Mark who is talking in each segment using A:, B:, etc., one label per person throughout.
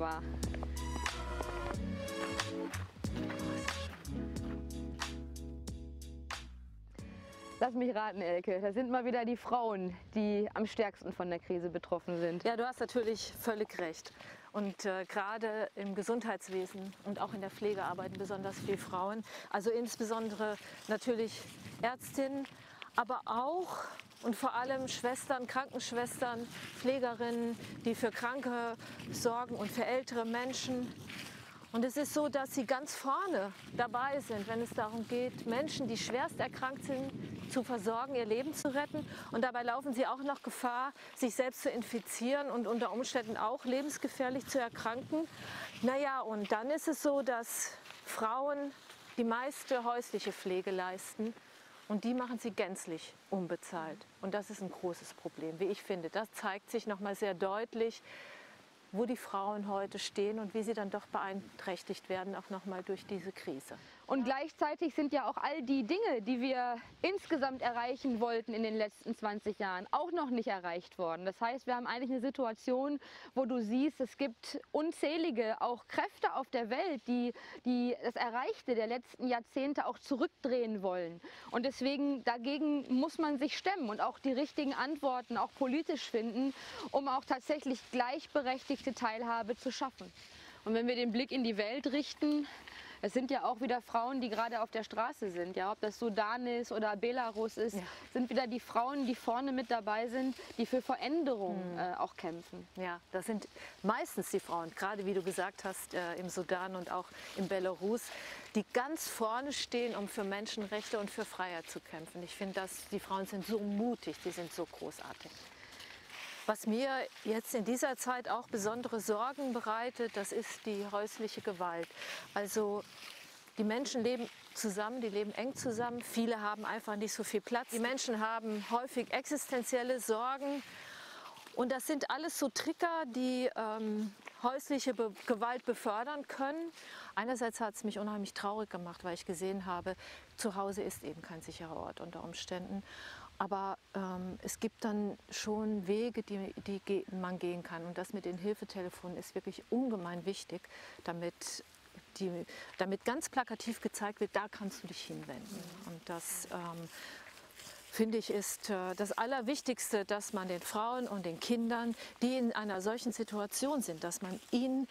A: wunderbar. Lass mich raten, Elke, da sind mal wieder die Frauen, die am stärksten von der Krise betroffen sind.
B: Ja, du hast natürlich völlig recht. Und gerade im Gesundheitswesen und auch in der Pflege arbeiten besonders viele Frauen. Also insbesondere natürlich Ärztinnen, aber auch und vor allem Schwestern, Krankenschwestern, Pflegerinnen, die für Kranke sorgen und für ältere Menschen. Und es ist so, dass sie ganz vorne dabei sind, wenn es darum geht, Menschen, die schwerst erkrankt sind, zu versorgen, ihr Leben zu retten. Und dabei laufen sie auch noch Gefahr, sich selbst zu infizieren und unter Umständen auch lebensgefährlich zu erkranken. Naja, und dann ist es so, dass Frauen die meiste häusliche Pflege leisten. Und die machen sie gänzlich unbezahlt. Und das ist ein großes Problem, wie ich finde. Das zeigt sich nochmal sehr deutlich, wo die Frauen heute stehen und wie sie dann doch beeinträchtigt werden, auch nochmal durch diese Krise.
A: Und gleichzeitig sind ja auch all die Dinge, die wir insgesamt erreichen wollten in den letzten 20 Jahren, auch noch nicht erreicht worden. Das heißt, wir haben eigentlich eine Situation, wo du siehst, es gibt unzählige auch Kräfte auf der Welt, die das Erreichte der letzten Jahrzehnte auch zurückdrehen wollen. Und deswegen, dagegen muss man sich stemmen und auch die richtigen Antworten auch politisch finden, um auch tatsächlich gleichberechtigte Teilhabe zu schaffen. Und wenn wir den Blick in die Welt richten, es sind ja auch wieder Frauen, die gerade auf der Straße sind, ja, ob das Sudan ist oder Belarus ist, sind wieder die Frauen, die vorne mit dabei sind, die für Veränderung auch kämpfen.
B: Ja, das sind meistens die Frauen, gerade wie du gesagt hast, im Sudan und auch in Belarus, die ganz vorne stehen, um für Menschenrechte und für Freiheit zu kämpfen. Ich finde, die Frauen sind so mutig, die sind so großartig. Was mir jetzt in dieser Zeit auch besondere Sorgen bereitet, das ist die häusliche Gewalt. Also die Menschen leben zusammen, die leben eng zusammen. Viele haben einfach nicht so viel Platz. Die Menschen haben häufig existenzielle Sorgen. Und das sind alles so Trigger, die häusliche Gewalt befördern können. Einerseits hat es mich unheimlich traurig gemacht, weil ich gesehen habe, zu Hause ist eben kein sicherer Ort unter Umständen. Aber es gibt dann schon Wege, die man gehen kann. Und das mit den Hilfetelefonen ist wirklich ungemein wichtig, damit ganz plakativ gezeigt wird, da kannst du dich hinwenden. Und das finde ich, ist das Allerwichtigste, dass man den Frauen und den Kindern, die in einer solchen Situation sind, dass man ihnen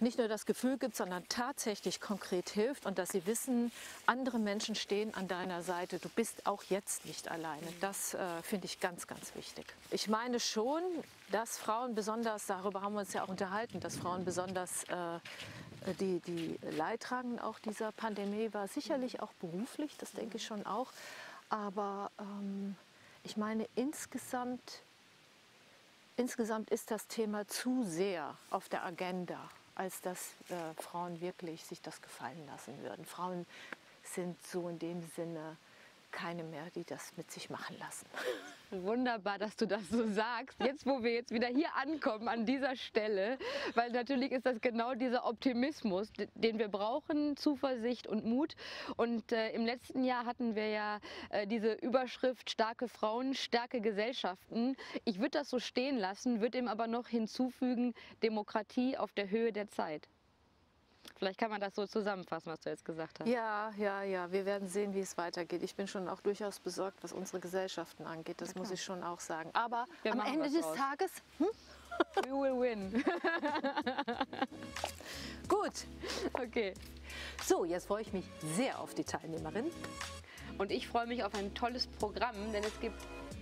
B: nicht nur das Gefühl gibt, sondern tatsächlich konkret hilft und dass sie wissen, andere Menschen stehen an deiner Seite. Du bist auch jetzt nicht alleine. Das finde ich ganz, ganz wichtig. Ich meine schon, dass Frauen besonders, darüber haben wir uns ja auch unterhalten, dass Frauen besonders die Leidtragenden auch dieser Pandemie war. Sicherlich auch beruflich, das denke ich schon auch. Aber ich meine, insgesamt ist das Thema zu sehr auf der Agenda, als dass Frauen wirklich sich das gefallen lassen würden. Frauen sind so in dem Sinne keine mehr, die das mit sich machen lassen.
A: Wunderbar, dass du das so sagst. Jetzt, wo wir jetzt wieder hier ankommen an dieser Stelle, weil natürlich ist das genau dieser Optimismus, den wir brauchen, Zuversicht und Mut. Und im letzten Jahr hatten wir ja diese Überschrift starke Frauen, starke Gesellschaften. Ich würde das so stehen lassen, würde ihm aber noch hinzufügen, Demokratie auf der Höhe der Zeit. Vielleicht kann man das so zusammenfassen, was du jetzt gesagt hast.
B: Ja, wir werden sehen, wie es weitergeht. Ich bin schon auch durchaus besorgt, was unsere Gesellschaften angeht, das muss ich schon auch sagen. Aber am Ende des Tages,
A: we will win.
B: Gut,
A: okay.
B: So, jetzt freue ich mich sehr auf die Teilnehmerin.
A: Und ich freue mich auf ein tolles Programm, denn es gibt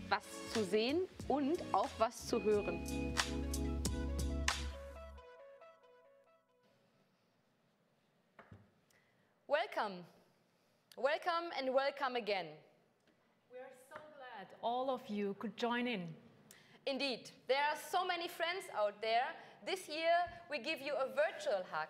A: was zu sehen und auch was zu hören.
C: Welcome. Welcome and welcome again.
D: We are so glad all of you could join in.
C: Indeed, there are so many friends out there. This year we give you a virtual hug,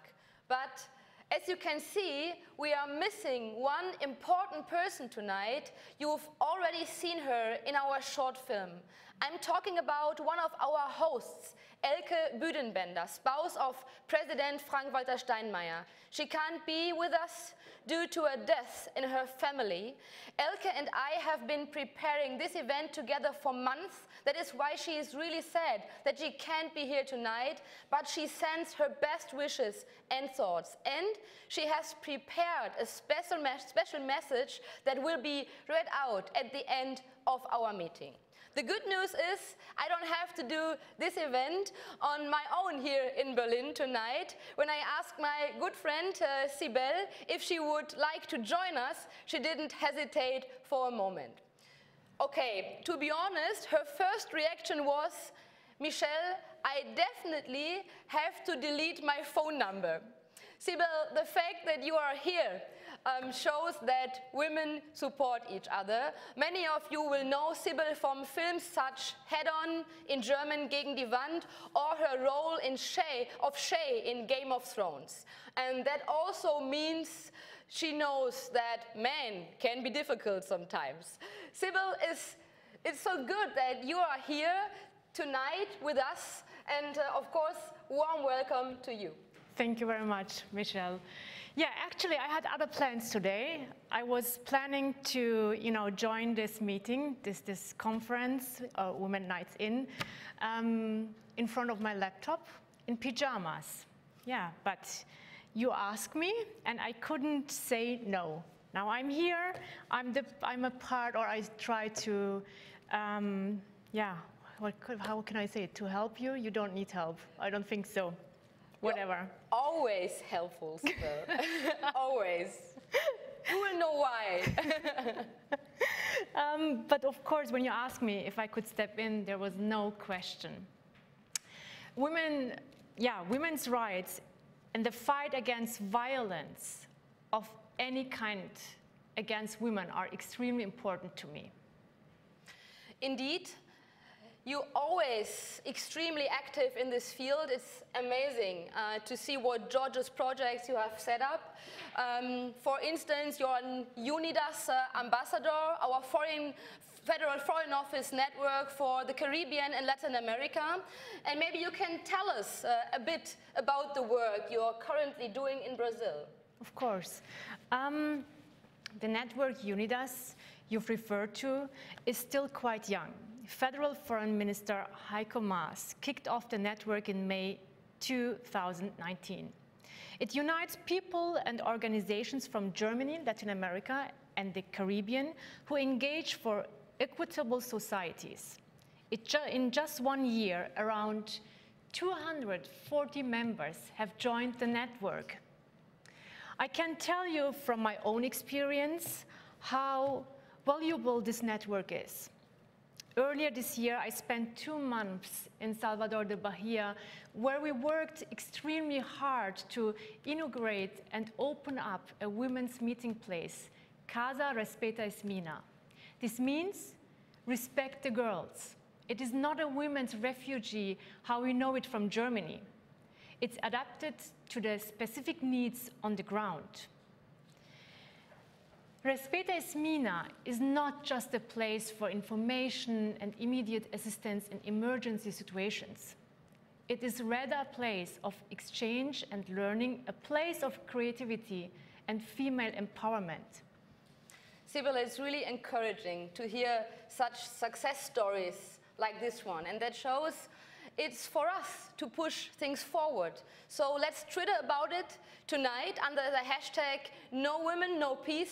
C: but as you can see, we are missing one important person tonight. You've already seen her in our short film. I'm talking about one of our hosts, Elke Büdenbender, spouse of President Frank-Walter Steinmeier. She can't be with us due to a death in her family. Elke and I have been preparing this event together for months. That is why she is really sad that she can't be here tonight, but she sends her best wishes and thoughts. And she has prepared a special message that will be read out at the end of our meeting. The good news is I don't have to do this event on my own here in Berlin tonight. When I asked my good friend Sibel if she would like to join us, she didn't hesitate for a moment. Okay, to be honest, her first reaction was, Michelle, I definitely have to delete my phone number. Sibel, the fact that you are here shows that women support each other. Many of you will know Sibel from films such Head On, in German Gegen die Wand, or her role in Shay in Game of Thrones. And that also means she knows that men can be difficult sometimes. Sibel, it's so good that you are here tonight with us, and of course, warm welcome to you.
D: Thank you very much, Michelle. Yeah, actually, I had other plans today. I was planning to, join this meeting, this conference, Women Nights In front of my laptop in pajamas. Yeah, but you asked me, and I couldn't say no. Now I'm here. I'm a part, or I try to, how can I say it? To help you? You don't need help. I don't think so. Whatever.
C: You're always helpful, Sibel. Always. You will know why.
D: But of course, when you asked me if I could step in, there was no question. Women's rights and the fight against violence of any kind against women are extremely important to me.
C: Indeed. You're always extremely active in this field. It's amazing to see what George's projects you have set up. For instance, you're an UNIDAS ambassador, our Federal Foreign Office network for the Caribbean and Latin America. And maybe you can tell us a bit about the work you're currently doing in Brazil.
D: Of course. The network UNIDAS you've referred to is still quite young. Federal Foreign Minister Heiko Maas kicked off the network in May 2019. It unites people and organizations from Germany, Latin America, and the Caribbean who engage for equitable societies. In just 1 year, around 240 members have joined the network. I can tell you from my own experience how valuable this network is. Earlier this year, I spent 2 months in Salvador de Bahia, where we worked extremely hard to inaugurate and open up a women's meeting place, Casa Respeta Esmina. This means respect the girls. It is not a women's refugee, how we know it from Germany. It's adapted to the specific needs on the ground. Respeta Esmina is not just a place for information and immediate assistance in emergency situations. It is rather a place of exchange and learning, a place of creativity and female empowerment.
C: Sibel, it's really encouraging to hear such success stories like this one, and that shows it's for us to push things forward. So let's Twitter about it tonight under the hashtag #NoWomen,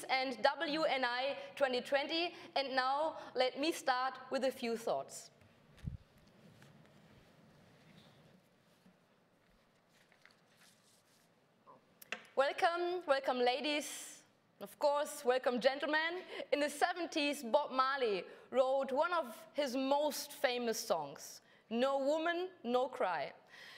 C: and WNI 2020. And now let me start with a few thoughts. Welcome ladies, of course, welcome gentlemen. In the 70s, Bob Marley wrote one of his most famous songs, No Woman, No Cry.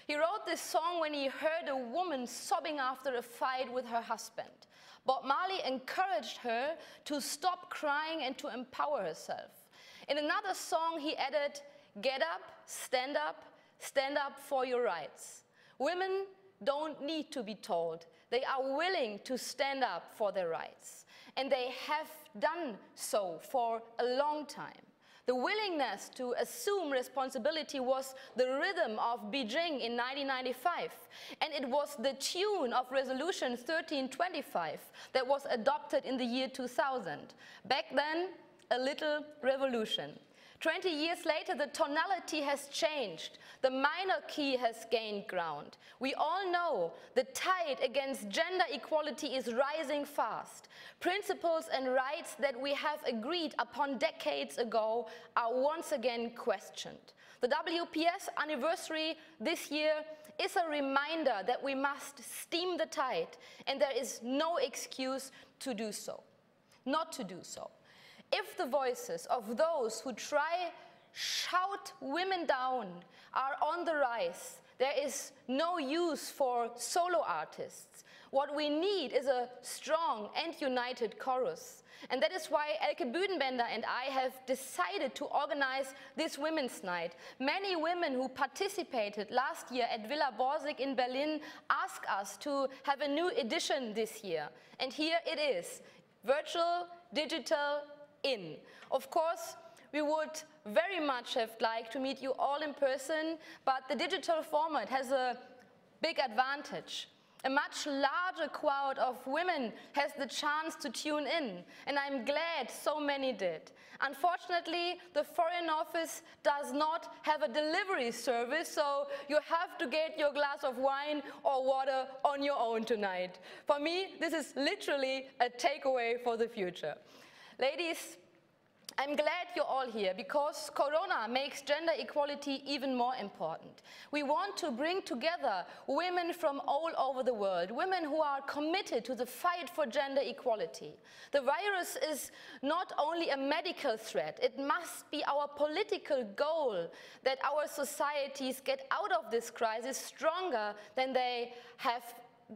C: He wrote this song when he heard a woman sobbing after a fight with her husband. Bob Marley encouraged her to stop crying and to empower herself. In another song, he added, get up, stand up for your rights. Women don't need to be told. They are willing to stand up for their rights. And they have done so for a long time. The willingness to assume responsibility was the rhythm of Beijing in 1995, and it was the tune of Resolution 1325 that was adopted in the year 2000. Back then, a little revolution. 20 years later, the tonality has changed. The minor key has gained ground. We all know the tide against gender equality is rising fast. Principles and rights that we have agreed upon decades ago are once again questioned. The WPS anniversary this year is a reminder that we must stem the tide, and there is no excuse to do so, not to do so. If the voices of those who try shout women down are on the rise, there is no use for solo artists. What we need is a strong and united chorus. And that is why Elke Büdenbender and I have decided to organize this Women's Night. Many women who participated last year at Villa Borsig in Berlin asked us to have a new edition this year. And here it is, virtual, digital, in. Of course, we would very much have liked to meet you all in person, but the digital format has a big advantage. A much larger crowd of women has the chance to tune in, and I'm glad so many did. Unfortunately, the Foreign Office does not have a delivery service, so you have to get your glass of wine or water on your own tonight. For me, this is literally a takeaway for the future. Ladies, I'm glad you're all here because Corona makes gender equality even more important. We want to bring together women from all over the world, women who are committed to the fight for gender equality. The virus is not only a medical threat, it must be our political goal that our societies get out of this crisis stronger than they have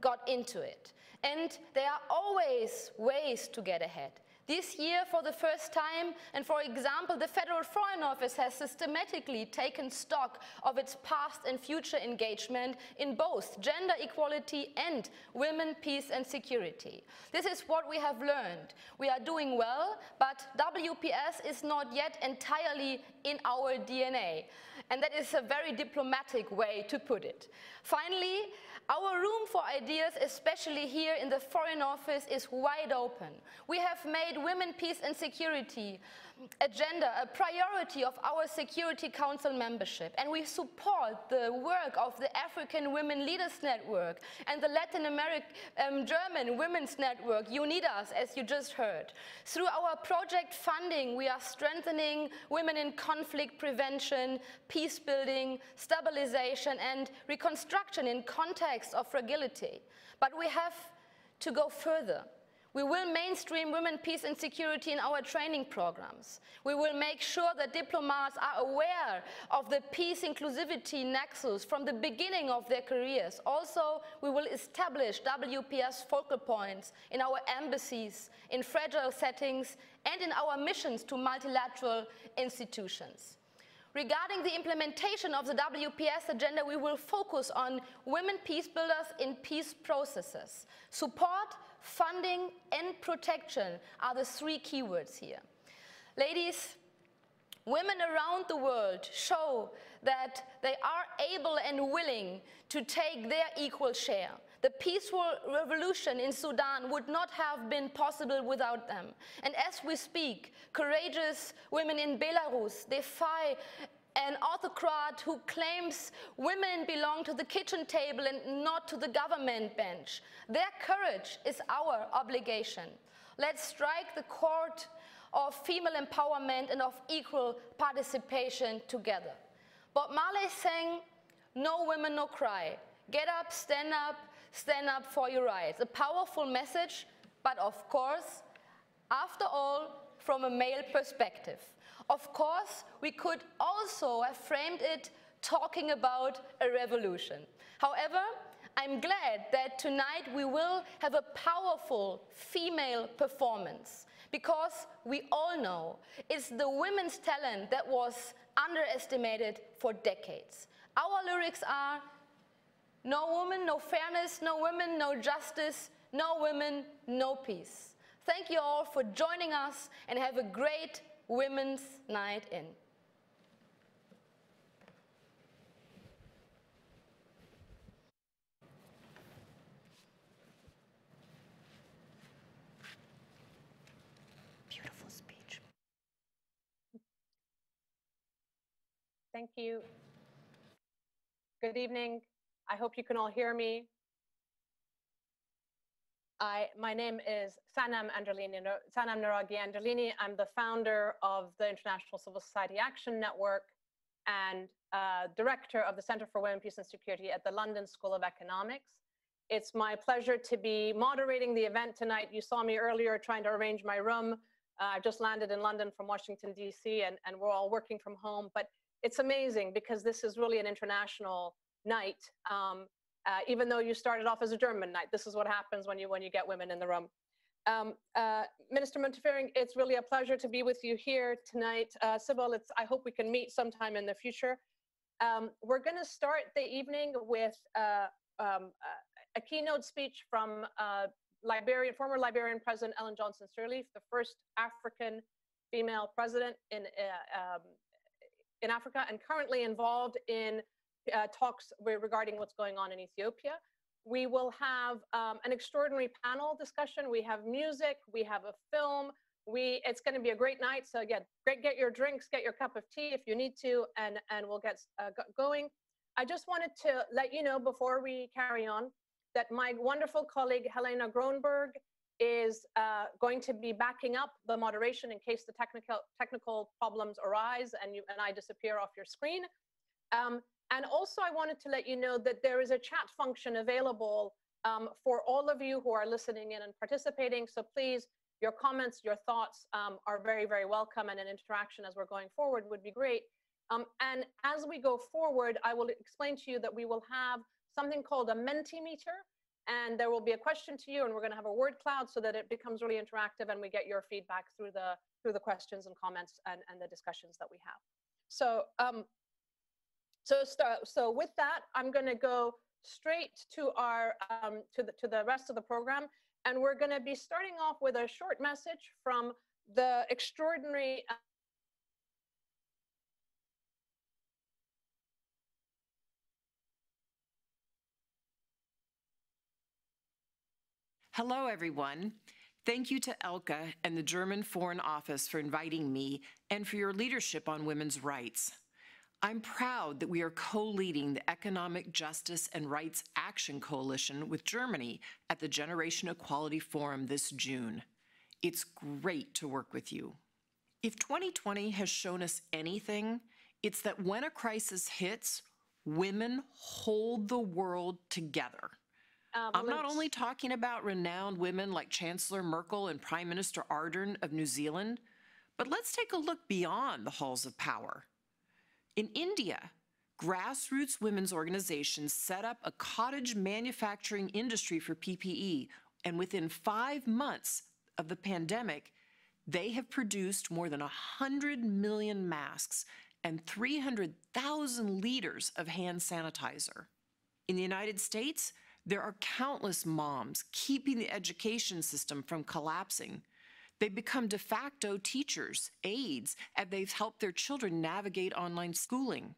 C: got into it. And there are always ways to get ahead. This year, for the first time, and for example, the Federal Foreign Office has systematically taken stock of its past and future engagement in both gender equality and women, peace and security. This is what we have learned. We are doing well, but WPS is not yet entirely in our DNA. And that is a very diplomatic way to put it. Finally, our room for ideas, especially here in the Foreign Office, is wide open. We have made women, peace and security agenda a priority of our Security Council membership, and we support the work of the African Women Leaders Network and the Latin American German Women's Network, UNIDAS, as you just heard. Through our project funding, we are strengthening women in conflict prevention, peace building, stabilization and reconstruction in context of fragility. But we have to go further. We will mainstream women, peace and security in our training programs. We will make sure that diplomats are aware of the peace inclusivity nexus from the beginning of their careers. Also, we will establish WPS focal points in our embassies, in fragile settings, and in our missions to multilateral institutions. Regarding the implementation of the WPS agenda, we will focus on women peace builders in peace processes. Support, funding and protection are the three keywords here. Ladies, women around the world show that they are able and willing to take their equal share. The peaceful revolution in Sudan would not have been possible without them. And as we speak, courageous women in Belarus defy an autocrat who claims women belong to the kitchen table and not to the government bench. Their courage is our obligation. Let's strike the chord of female empowerment and of equal participation together. Bob Marley sang, "No women, no cry. Get up, stand up for your rights." A powerful message, but of course, after all, from a male perspective. Of course, we could also have framed it talking about a revolution. However, I'm glad that tonight we will have a powerful female performance, because we all know it's the women's talent that was underestimated for decades. Our lyrics are, "No woman, no fairness, no women, no justice, no women, no peace." Thank you all for joining us and have a great Women's Night In.
D: Beautiful speech.
E: Thank you. Good evening. I hope you can all hear me. My name is Sanam Naragi Anderlini. I'm the founder of the International Civil Society Action Network and director of the Center for Women, Peace and Security at the London School of Economics. It's my pleasure to be moderating the event tonight. You saw me earlier trying to arrange my room. I've just landed in London from Washington, D.C., and we're all working from home. But it's amazing because this is really an international night. Even though you started off as a German night, this is what happens when you get women in the room. Minister Müntefering, it's really a pleasure to be with you here tonight. Sybil, I hope we can meet sometime in the future. We're going to start the evening with a keynote speech from former Liberian President Ellen Johnson Sirleaf, the first African female president in Africa, and currently involved in talks regarding what's going on in Ethiopia. We will have an extraordinary panel discussion. We have music, we have a film. It's going to be a great night. So again, get your drinks, get your cup of tea if you need to, and we'll get going. I just wanted to let you know before we carry on that my wonderful colleague Helena Gronberg is going to be backing up the moderation in case the technical problems arise and I disappear off your screen. And also, I wanted to let you know that there is a chat function available for all of you who are listening in and participating. So please, your comments, your thoughts are very, very welcome, and an interaction as we're going forward would be great. And as we go forward, I will explain to you that we will have something called a Mentimeter, and there will be a question to you, and we're going to have a word cloud so that it becomes really interactive and we get your feedback through the questions and comments and the discussions that we have. So. So with that, I'm going to go straight to our to the rest of the program, and we're going to be starting off with a short message from the extraordinary.
F: Hello, everyone. Thank you to Elke and the German Foreign Office for inviting me and for your leadership on women's rights. I'm proud that we are co-leading the Economic Justice and Rights Action Coalition with Germany at the Generation Equality Forum this June. It's great to work with you. If 2020 has shown us anything, it's that when a crisis hits, women hold the world together. I'm not only talking about renowned women like Chancellor Merkel and Prime Minister Ardern of New Zealand, but let's take a look beyond the halls of power. In India, grassroots women's organizations set up a cottage manufacturing industry for PPE, and within 5 months of the pandemic, they have produced more than 100 million masks and 300,000 liters of hand sanitizer. In the United States, there are countless moms keeping the education system from collapsing. They've become de facto teachers, aides, and they've helped their children navigate online schooling.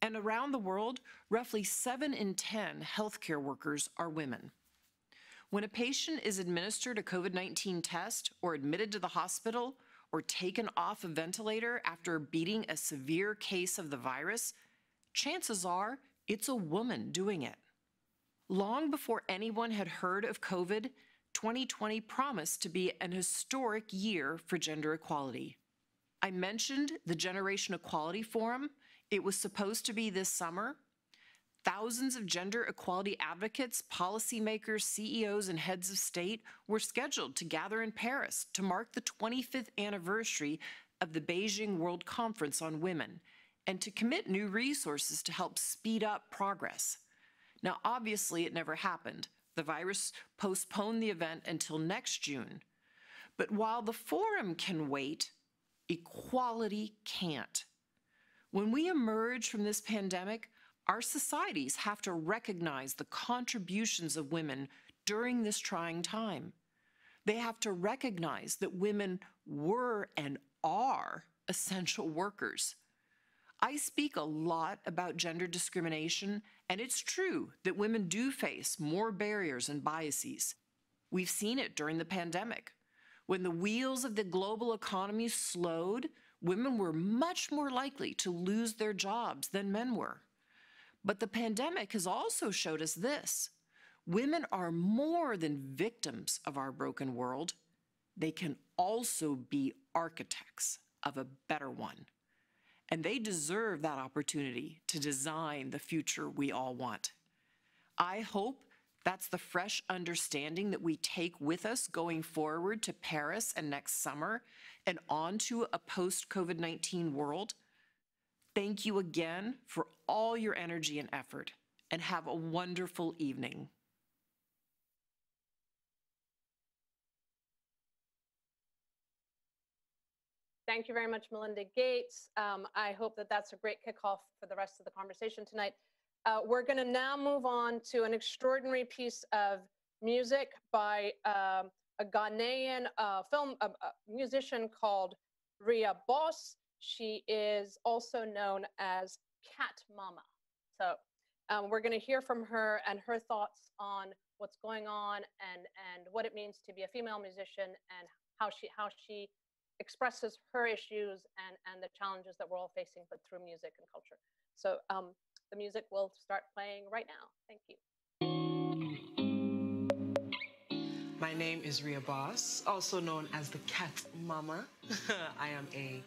F: And around the world, roughly 7 in 10 healthcare workers are women. When a patient is administered a COVID-19 test or admitted to the hospital or taken off a ventilator after beating a severe case of the virus, chances are it's a woman doing it. Long before anyone had heard of COVID, 2020 promised to be an historic year for gender equality. I mentioned the Generation Equality Forum. It was supposed to be this summer. Thousands of gender equality advocates, policymakers, CEOs, and heads of state were scheduled to gather in Paris to mark the 25th anniversary of the Beijing World Conference on Women and to commit new resources to help speed up progress. Now, obviously, it never happened. The virus postponed the event until next June. But while the forum can wait, equality can't. When we emerge from this pandemic, our societies have to recognize the contributions of women during this trying time. They have to recognize that women were and are essential workers. I speak a lot about gender discrimination, and it's true that women do face more barriers and biases. We've seen it during the pandemic. When the wheels of the global economy slowed, women were much more likely to lose their jobs than men were. But the pandemic has also showed us this. Women are more than victims of our broken world. They can also be architects of a better one. And they deserve that opportunity to design the future we all want. I hope that's the fresh understanding that we take with us going forward to Paris and next summer and on to a post-COVID-19 world. Thank you again for all your energy and effort, and have a wonderful evening.
E: Thank you very much, Melinda Gates. I hope that that's a great kickoff for the rest of the conversation tonight. We're going to now move on to an extraordinary piece of music by a Ghanaian musician called Rhea Boss. She is also known as Cat Mama. So we're going to hear from her and her thoughts on what's going on and what it means to be a female musician and how she expresses her issues and the challenges that we're all facing, but through music and culture. So the music will start playing right now. Thank you.
G: My name is Rhea Boss, also known as the Cat Mama. I am a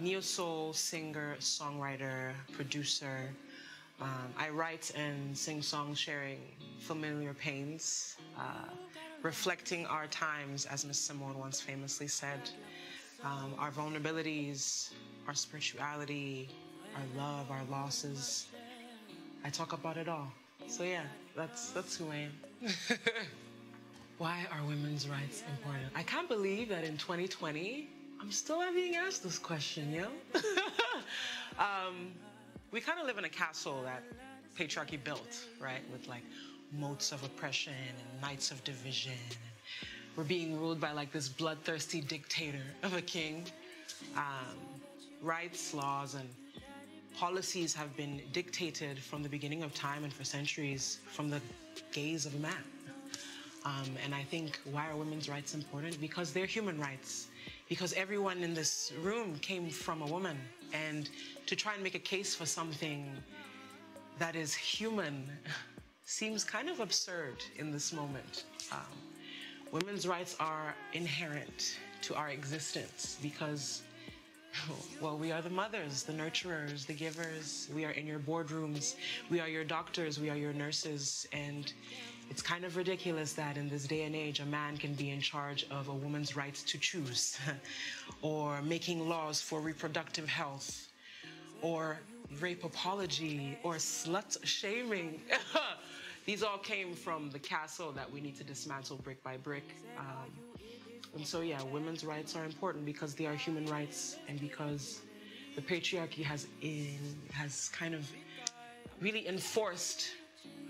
G: neo-soul singer, songwriter, producer. I write and sing songs sharing familiar pains, reflecting our times, as Miss Simone once famously said. Our vulnerabilities, our spirituality, our love, our losses. I talk about it all. So yeah, that's who I am. Why are women's rights important? I can't believe that in 2020, I'm still not being asked this question, yo. We kind of live in a castle that patriarchy built, right? With like moats of oppression and nights of division. We're being ruled by like this bloodthirsty dictator of a king. Rights, laws, and policies have been dictated from the beginning of time and for centuries from the gaze of a man. And I think, why are women's rights important? Because they're human rights. Because everyone in this room came from a woman. And to try and make a case for something that is human seems kind of absurd in this moment. Women's rights are inherent to our existence because, well, we are the mothers, the nurturers, the givers. We are in your boardrooms. We are your doctors. We are your nurses. And it's kind of ridiculous that in this day and age, a man can be in charge of a woman's rights to choose or making laws for reproductive health or rape apology or slut shaming. These all came from the castle that we need to dismantle brick by brick. And so, yeah, women's rights are important because they are human rights and because the patriarchy has kind of really enforced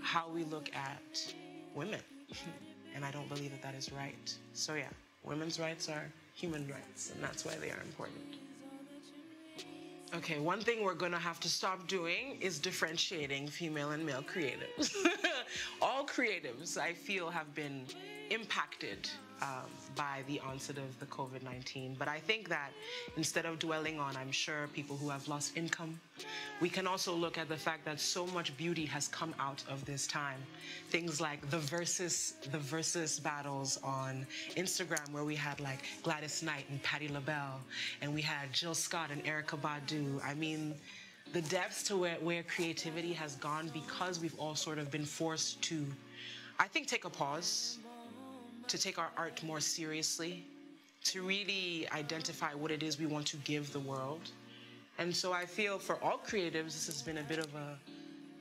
G: how we look at women. And I don't believe that that is right. So, yeah, women's rights are human rights, and that's why they are important. Okay, one thing we're gonna have to stop doing is differentiating female and male creatives. All creatives, I feel, have been impacted by the onset of the COVID-19. But I think that instead of dwelling on, I'm sure, people who have lost income, we can also look at the fact that so much beauty has come out of this time. Things like the versus battles on Instagram, where we had like Gladys Knight and Patti LaBelle, and we had Jill Scott and Erykah Badu. I mean, the depths to where creativity has gone because we've all sort of been forced to, I think, take a pause, to take our art more seriously, to really identify what it is we want to give the world. And so I feel for all creatives, this has been a bit of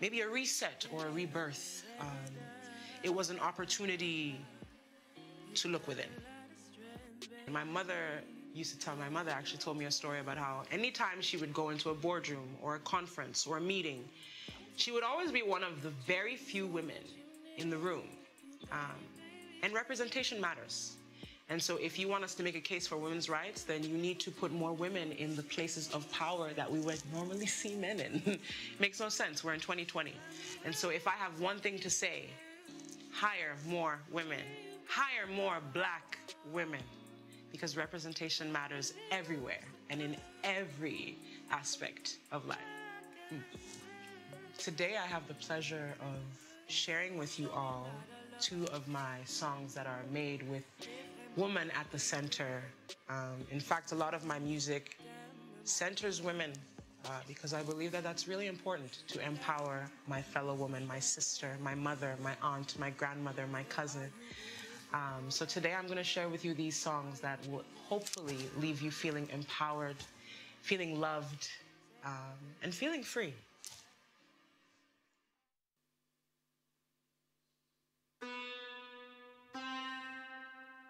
G: maybe a reset or a rebirth. It was an opportunity to look within. My mother actually told me a story about how anytime she would go into a boardroom or a conference or a meeting, she would always be one of the very few women in the room. And representation matters. And so if you want us to make a case for women's rights, then you need to put more women in the places of power that we would normally see men in. Makes no sense. We're in 2020. And so if I have one thing to say, hire more women. Hire more Black women. Because representation matters everywhere and in every aspect of life. Today I have the pleasure of sharing with you all 2 of my songs that are made with woman at the center. In fact, a lot of my music centers women because I believe that that's really important to empower my fellow woman, my sister, my mother, my aunt, my grandmother, my cousin. So today I'm going to share with you these songs that will hopefully leave you feeling empowered, feeling loved, and feeling free.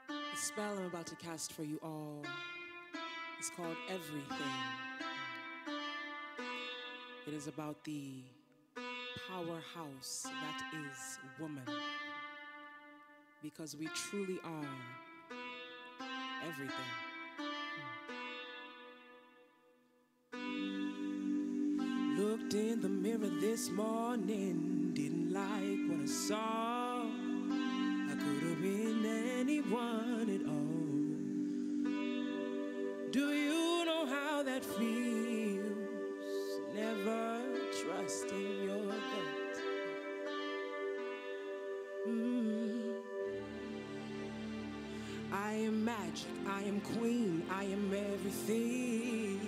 H: The spell I'm about to cast for you all is called Everything. It is about the powerhouse that is woman. Because we truly are everything. Looked in the mirror this morning, didn't like what I saw. I could have been anyone at all. Do you know how that feels? Never trusting your gut. I am magic, I am queen, I am everything.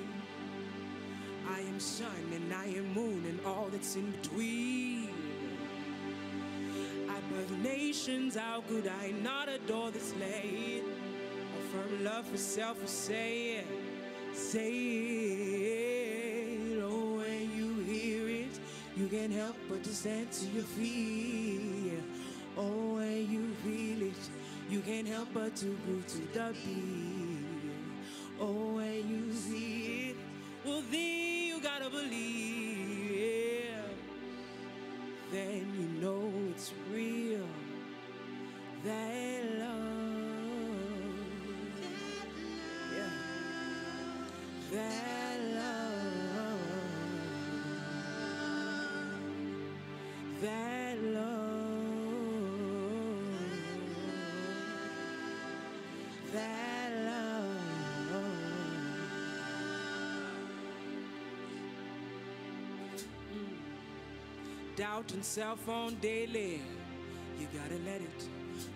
H: I am sun and I am moon and all that's in between. I birth nations, how could I not adore this land? A firm love for self will say it, say it. Oh, when you hear it, you can't help but to stand to your feet. Oh, when you feel it, you can't help but to groove to the beat. Oh, when you see it, well then you gotta believe. Then you know it's real. That love, yeah. That love, that love. That love. Doubt and self on daily, you gotta let it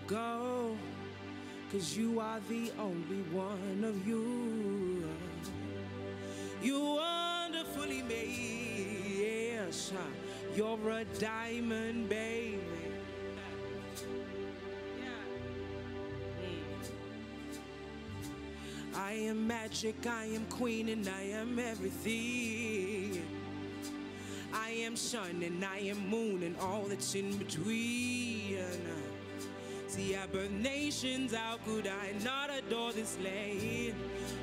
H: go, 'cause you are the only one of you. You wonderfully made, yes, you're a diamond, baby. I am magic, I am queen, and I am everything. I am sun and I am moon and all that's in between. See, I birth nations, how could I not adore this land?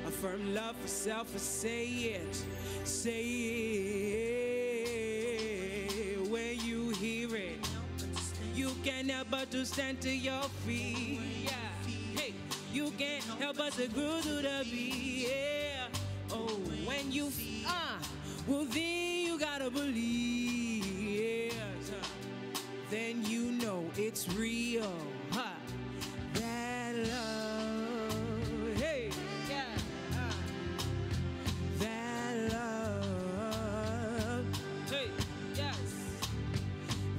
H: A firm love for self, say it, say it. When you hear it, you can't help but to stand to your feet. Yeah. Hey, you can't help but to groove to the beat. Yeah. Oh, when you well then you gotta believe. Then you know it's real. That love, hey, yeah. That love, hey, yes.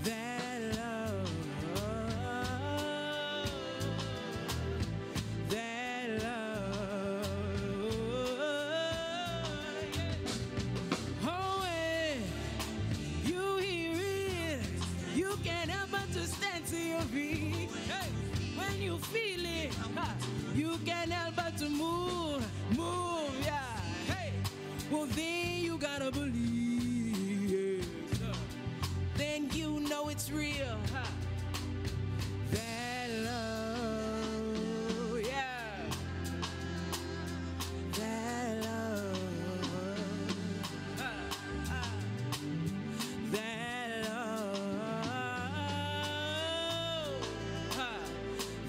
H: That love, that love, yeah. Oh, when you hear it, you can't help but to stand to your feet. Hey. When you feel it, you can't help but to move, move, yeah. Hey, well then you gotta believe. Then you know it's real. That love, yeah. That love, that love,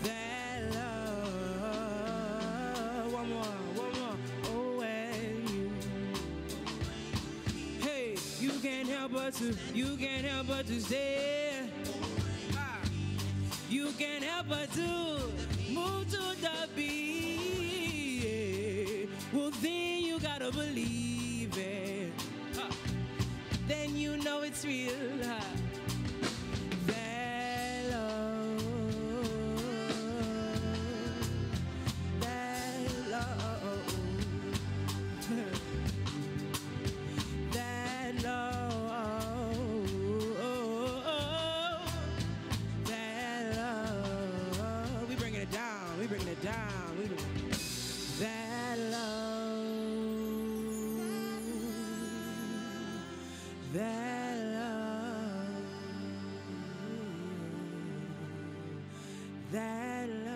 H: that love. but to stay. You can't help but to move to the beat. Well, then you gotta believe it. Then you know it's real. That love, that love, that love, that love. We bringing it down. We bringing it down. That love, that love, that love,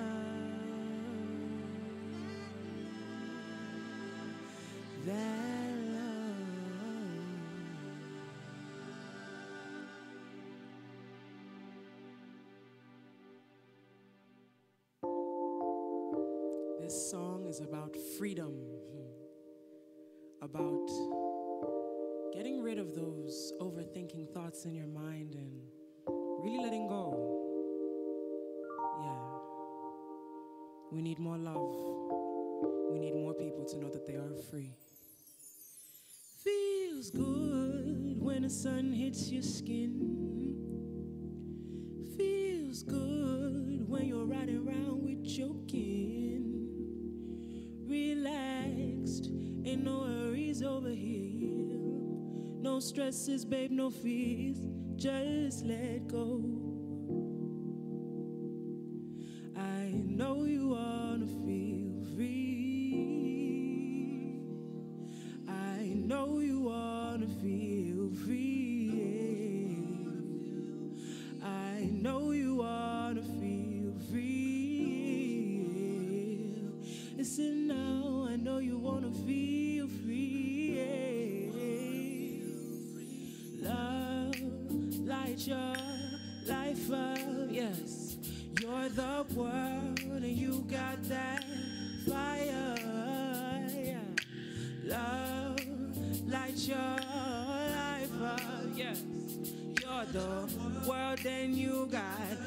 H: that love. This song is about freedom, about getting rid of those overthinking thoughts in your mind and really letting go. Yeah. We need more love. We need more people to know that they are free. Feels good when the sun hits your skin. Feels good when you're riding around with your kin. Relaxed, ain't no worries over here. No stresses, babe, no fears, just let go. I know you wanna feel free. I know you wanna feel free. I know you wanna feel free. Listen now, I know you wanna feel free. Love, light your life up, yes. You're the world and you got that fire, yeah. Love, light your life up, yes. You're the world and you got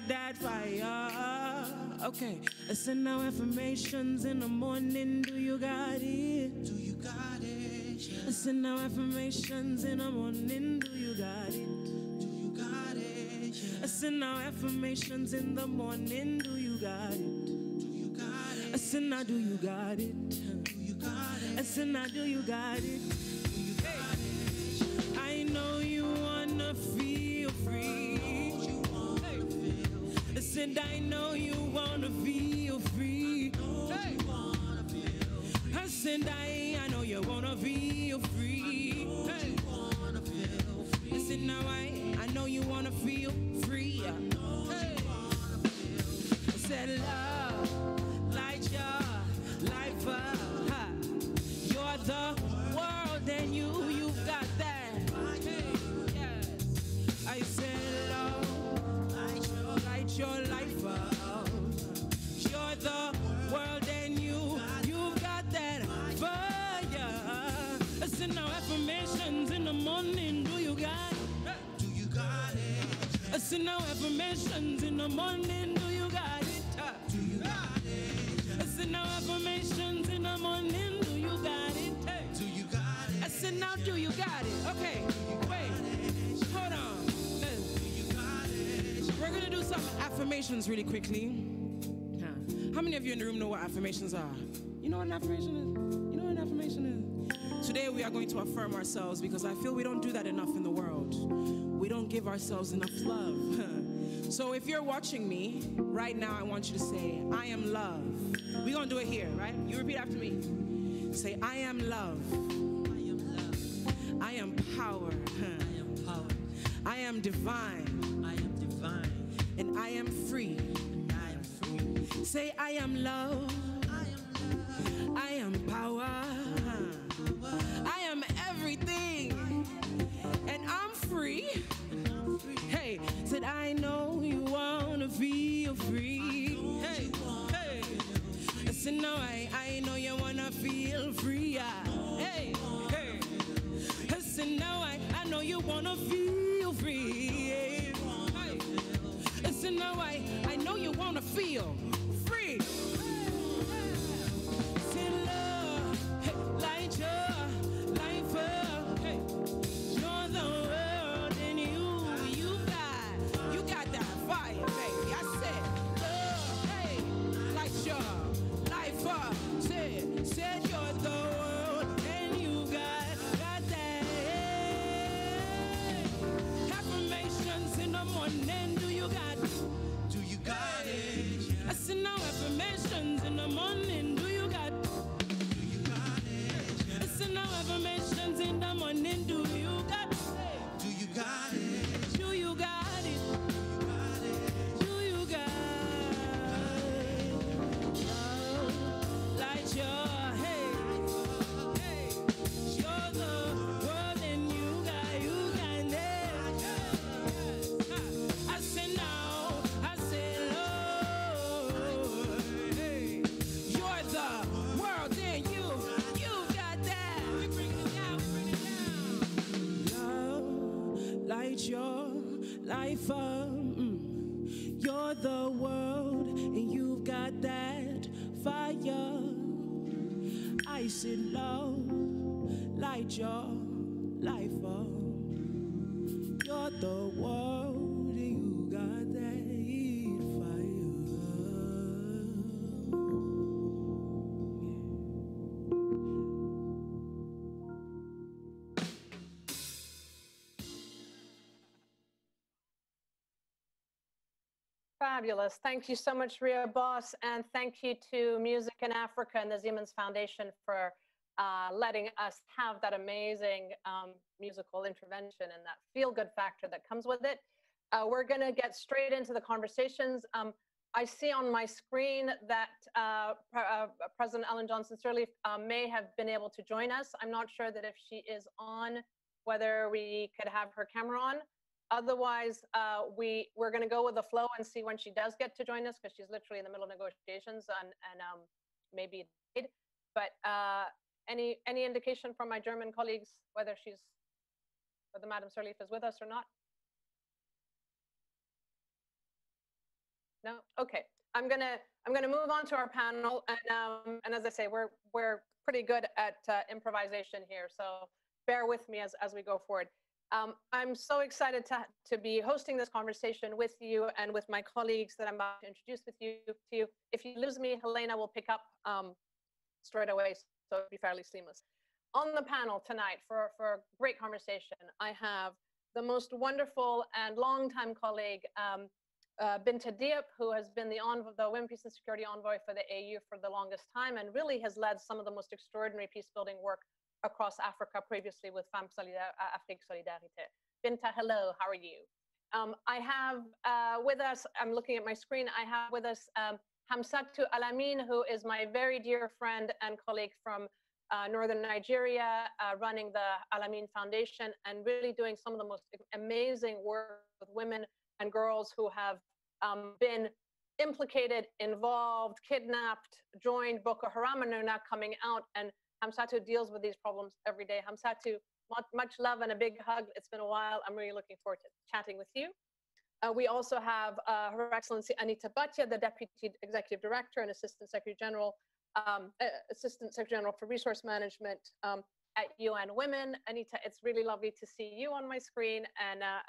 H: that fire. Okay, listen now, affirmations in the morning, do you got it? Do you got it? Yeah. Listen now, affirmations in the morning, do you got it? Do you got it? Yeah. Listen now, affirmations in the morning, do you got it? Do you got it? Listen now, do you got it? Do you got it? Listen now, do you got it? Do you got it? I know you wanna feel free. Listen, I know you wanna feel free. I said, I know you wanna feel free. Hey. Listen, now I know you wanna feel free. Hey. I said, love, light your life up. You're the world and you've got that. Hey. Yes. I said, love, light your life up. You're the world and you've got that fire. Listen now, affirmations in the morning, do you got it? Do you got it? Listen now, affirmations in the morning, do you got it? Do you got it? Listen now, affirmations in the morning, do you got it? Do you got it? Listen now, do you got it? Okay, wait, hold on. We're gonna do some affirmations really quickly. How many of you in the room know what affirmations are? You know what an affirmation is? You know what an affirmation is? Today we are going to affirm ourselves because I feel we don't do that enough in the world. We don't give ourselves enough love. So if you're watching me right now, I want you to say, I am love. We're gonna do it here, right? You repeat after me. Say, I am love. I am love. I am power. I am power. I am divine. I am divine. And I am free. And I am free. Say, I am love. I am love. I am power. I am everything. And I'm free. Hey, said, I know you wanna feel free. Hey, hey. Listen, now I know you wanna feel free. Hey, hey. Listen, now I know you wanna Listen now, I know you wanna feel free. Say love, hey, light your life up. Hey, you're the world and you got that fire, baby. I said love, hey, light your life up. Said you're the world and you got that. Affirmations in the morning, do you got it? I said now affirmations in the morning, do you got it? I said now affirmations in the morning, do you got it? Do you got it? Do you got it? Do you got it? Oh, light your you're the world and you got it. I say now, I say Lord, hey, you're the world and you got that. We bring it down, Love, light your life up. You're the world and you've got that fire. I said love, light your life up. You're the world and you got that fire.
E: Fabulous. Thank you so much, Ria Boss, and thank you to Music in Africa and the Siemens Foundation for letting us have that amazing musical intervention and that feel-good factor that comes with it. We're going to get straight into the conversations. I see on my screen that President Ellen Johnson Sirleaf may have been able to join us. I'm not sure that if she is on, whether we could have her camera on. Otherwise, we're going to go with the flow and see when she does get to join us, because she's literally in the middle of negotiations and maybe delayed. But any indication from my German colleagues whether Madam Sirleaf is with us or not? No. Okay. I'm gonna move on to our panel, and as I say, we're pretty good at improvisation here, so bear with me as we go forward. I'm so excited to be hosting this conversation with you and with my colleagues that I'm about to introduce to you. If you lose me, Helena will pick up straight away, so it'll be fairly seamless. On the panel tonight for a great conversation, I have the most wonderful and longtime colleague, Binta Diop, who has been the Women, Peace and Security Envoy for the AU for the longest time and really has led some of the most extraordinary peace-building work across Africa, previously with Afrique Solidarité. Binta, hello, how are you? I have with us, I'm looking at my screen, I have with us Hamsatou Alamin, who is my very dear friend and colleague from northern Nigeria, running the Alamin Foundation and really doing some of the most amazing work with women and girls who have been implicated, involved, kidnapped, joined Boko Haram, and are now coming out. And Hamsatou deals with these problems every day. Hamsatou, much love and a big hug. It's been a while. I'm really looking forward to chatting with you. We also have Her Excellency Anita Bhatia, the Deputy Executive Director and Assistant Secretary General for Resource Management at UN Women. Anita, it's really lovely to see you on my screen,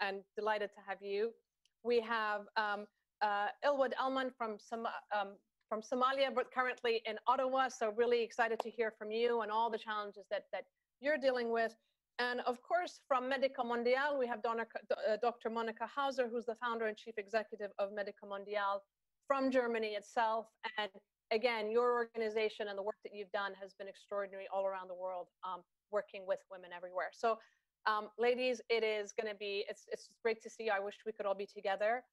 E: and delighted to have you. We have Ilwood Elman from Somalia, but currently in Ottawa. So really excited to hear from you and all the challenges that you're dealing with. And of course, from Medica Mondiale, we have Dr. Monica Hauser, who's the founder and chief executive of Medica Mondiale from Germany itself. And again, your organization and the work that you've done has been extraordinary all around the world, working with women everywhere. So ladies, it's great to see you. I wish we could all be together.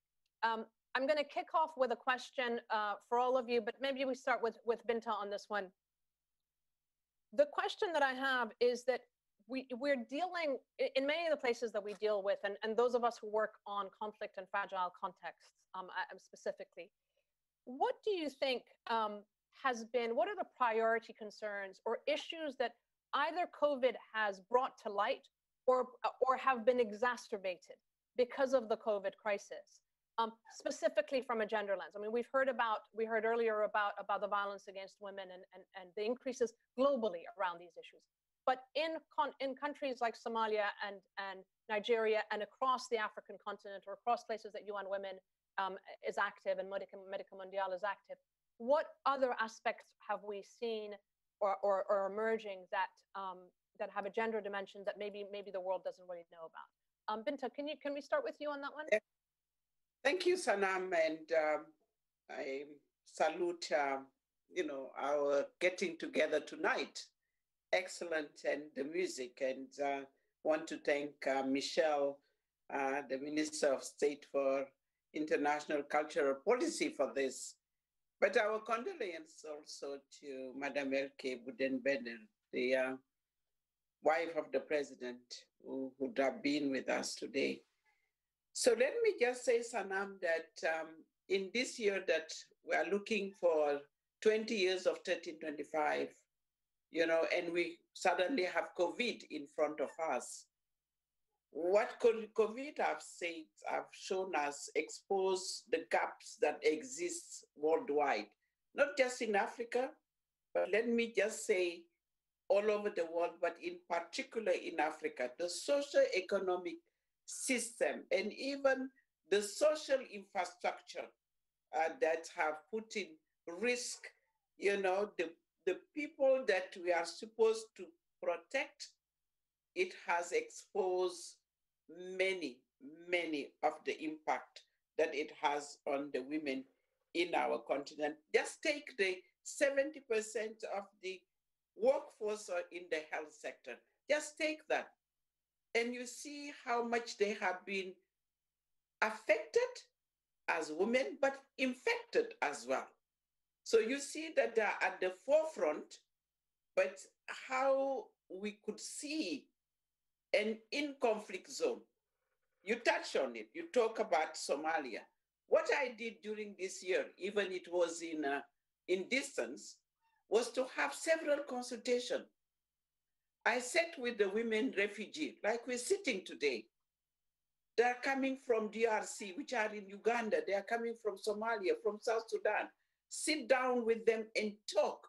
E: I'm going to kick off with a question for all of you, but maybe we start with Binta on this one. The question that I have is that we're dealing, in many of the places that we deal with, and those of us who work on conflict and fragile contexts specifically, what do you think what are the priority concerns or issues that either COVID has brought to light or have been exacerbated because of the COVID crisis? specifically from a gender lens. I mean, we heard earlier about the violence against women and the increases globally around these issues. But in countries like Somalia and Nigeria and across the African continent or across places that UN Women is active and Medica Mundial is active, what other aspects have we seen or emerging that have a gender dimension that maybe the world doesn't really know about? Binta, can we start with you on that one?
I: Thank you, Sanam, and I salute our getting together tonight. Excellent, and the music, and want to thank Michelle, the Minister of State for International Cultural Policy, for this. But our condolences also to Madame Elke Büdenbender, the wife of the president, who would have been with us today. So let me just say, Sanam, that in this year that we are looking for 20 years of 1325, and we suddenly have COVID in front of us. What COVID have shown us, expose the gaps that exist worldwide, not just in Africa, but let me just say all over the world, but in particular in Africa, the socio-economic system and even the social infrastructure that have put in risk, the people that we are supposed to protect. It has exposed many of the impact that it has on the women in our continent. Just take the 70% of the workforce in the health sector. Just take that. And you see how much they have been affected as women, but infected as well. So you see that they're at the forefront, but how we could see an in-conflict zone. You touch on it, you talk about Somalia. What I did during this year, even it was in distance, was to have several consultations. I sat with the women refugees, like we're sitting today. They're coming from DRC, which are in Uganda. They are coming from Somalia, from South Sudan. Sit down with them and talk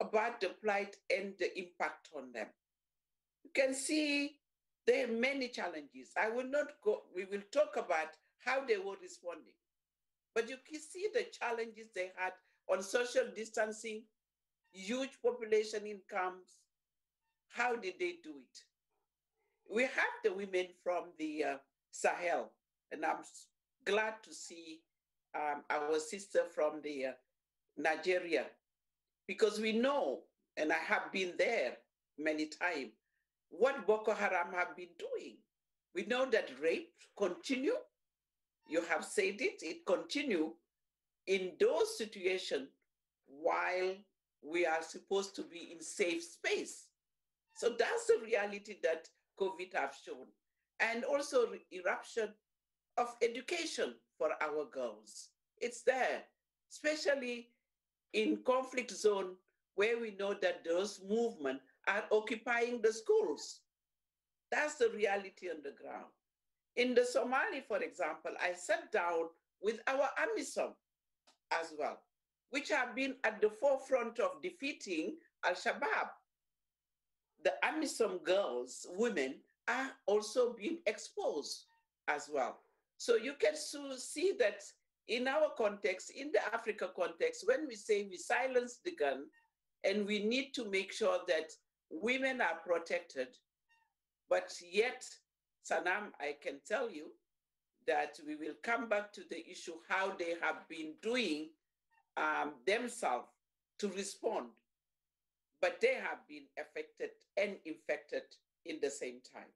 I: about the plight and the impact on them. You can see there are many challenges. I will not go, we will talk about how they were responding. But you can see the challenges they had on social distancing, huge population incomes. How did they do it? We have the women from the Sahel, and I'm glad to see our sister from the Nigeria, because we know, and I have been there many times, what Boko Haram have been doing. We know that rape continue. You have said it continue in those situations while we are supposed to be in safe space. So that's the reality that COVID have shown. And also eruption of education for our girls. It's there, especially in conflict zone where we know that those movements are occupying the schools. That's the reality on the ground. In the Somali, for example, I sat down with our AMISOM as well, which have been at the forefront of defeating Al-Shabaab. The AMISOM girls, women, are also being exposed as well. So you can see that in our context, in the Africa context, when we say we silence the gun and we need to make sure that women are protected, but yet, Sanam, I can tell you that we will come back to the issue how they have been doing themselves to respond, but they have been affected and infected in the same time.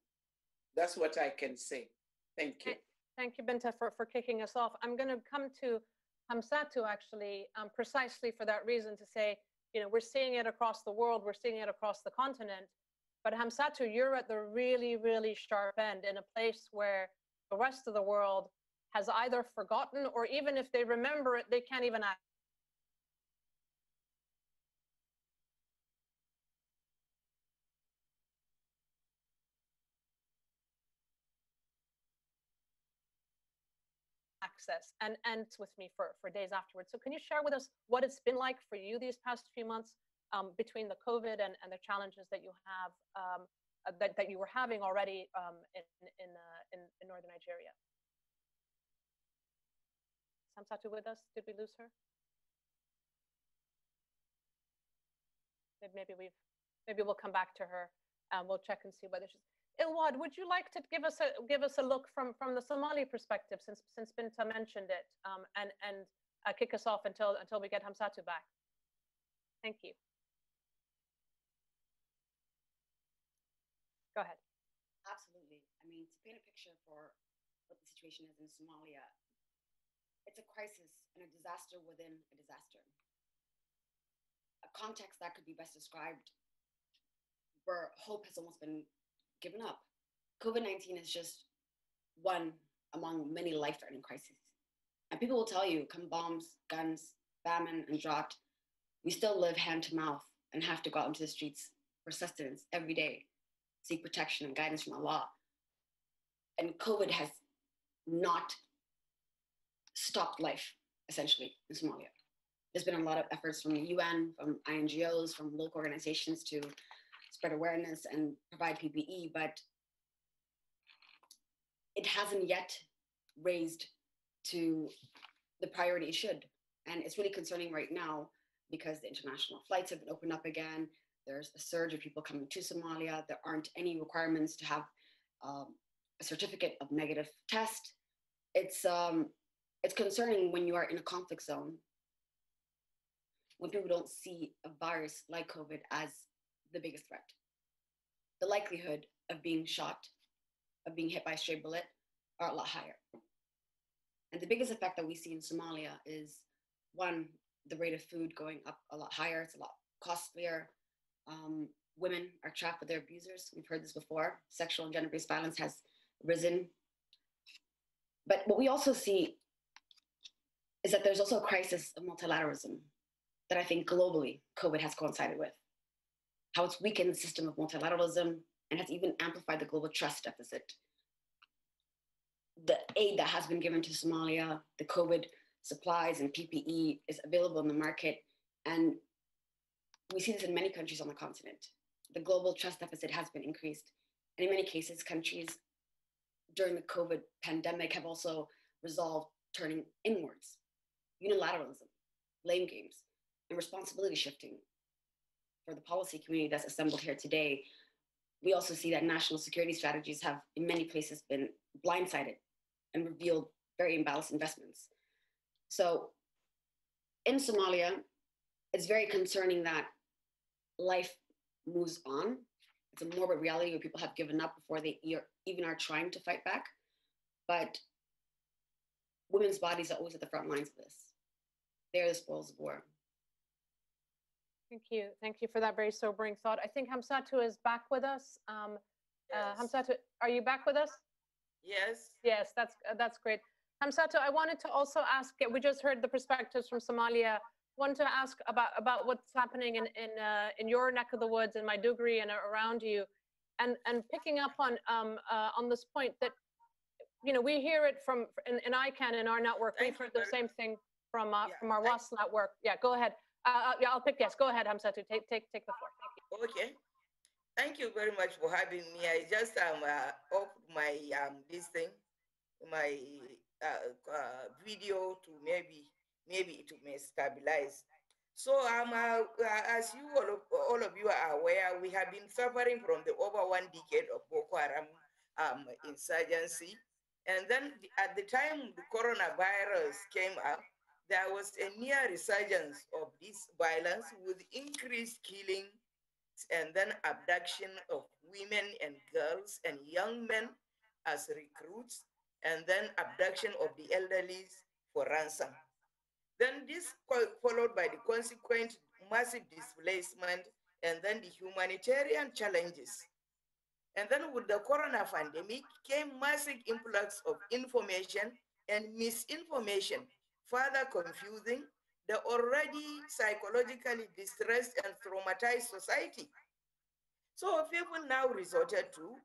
I: That's what I can say. Thank you.
E: Thank you, Binta, for kicking us off. I'm going to come to Hamsatu, actually, precisely for that reason, to say, we're seeing it across the world, we're seeing it across the continent, but Hamsatu, you're at the really, really sharp end in a place where the rest of the world has either forgotten, or even if they remember it, they can't even act. access and with me for days afterwards. So can you share with us what it's been like for you these past few months between the COVID and the challenges that you have that you were having already in northern Nigeria? Hamsatu with us? Did we lose her? Maybe we'll come back to her. We'll check and see whether she's. Ilwad, would you like to give us a look from the Somali perspective, since Binta mentioned it, and kick us off until we get Hamsatu back? Thank you. Go ahead.
J: Absolutely. I mean, to paint a picture for what the situation is in Somalia, it's a crisis and a disaster within a disaster. A context that could be best described where hope has almost been given up. COVID-19 is just one among many life-threatening crises. And people will tell you, come bombs, guns, famine, and drought, we still live hand to mouth and have to go out into the streets for sustenance every day, seek protection and guidance from Allah. And COVID has not stopped life, essentially, in Somalia. There's been a lot of efforts from the UN, from INGOs, from local organizations to spread awareness and provide PPE, but it hasn't yet raised to the priority it should. And it's really concerning right now because the international flights have been opened up again. There's a surge of people coming to Somalia. There aren't any requirements to have a certificate of negative test. It's concerning when you are in a conflict zone, when people don't see a virus like COVID as the biggest threat. The likelihood of being shot, of being hit by a stray bullet, are a lot higher. And the biggest effect that we see in Somalia is, one, the rate of food going up a lot higher. It's a lot costlier. Women are trapped with their abusers. We've heard this before. Sexual and gender-based violence has risen. But what we also see is that there's also a crisis of multilateralism that I think globally COVID has coincided with. How it's weakened the system of multilateralism and has even amplified the global trust deficit. The aid that has been given to Somalia, the COVID supplies and PPE is available in the market. And we see this in many countries on the continent. The global trust deficit has been increased. And in many cases, countries during the COVID pandemic have also resolved turning inwards. Unilateralism, blame games, and responsibility shifting. For the policy community that's assembled here today, we also see that national security strategies have in many places been blindsided and revealed very imbalanced investments. So in Somalia, it's very concerning that life moves on. It's a morbid reality where people have given up before they even are trying to fight back. But women's bodies are always at the front lines of this. They're the spoils of war.
E: Thank you. Thank you for that very sobering thought. I think Hamsatu is back with us.
K: Yes.
E: Hamsatu, are you back with us?
K: Yes.
E: Yes, that's great. Hamsatu, I wanted to also ask, we just heard the perspectives from Somalia. Wanted to ask about what's happening in your neck of the woods, in Maiduguri and around you, and picking up on this point that, you know, we hear it from in ICANN in our network. We've heard the same thing from our WAS network. Yeah, go ahead. Yeah, I'll pick. Yes, go ahead, Hamsatu. Take the floor. Thank you.
K: Okay. Thank you very much for having me. I just opened my this thing, my video to maybe it may stabilize. So as you all of you are aware, we have been suffering from the over 1 decade of Boko Haram insurgency, and then at the time the coronavirus came up, there was a near resurgence of this violence with increased killing and then abduction of women and girls and young men as recruits, and then abduction of the elderly for ransom. Then this followed by the consequent massive displacement and then the humanitarian challenges. And then with the corona pandemic came massive influx of information and misinformation, further confusing the already psychologically distressed and traumatized society. So people now resorted to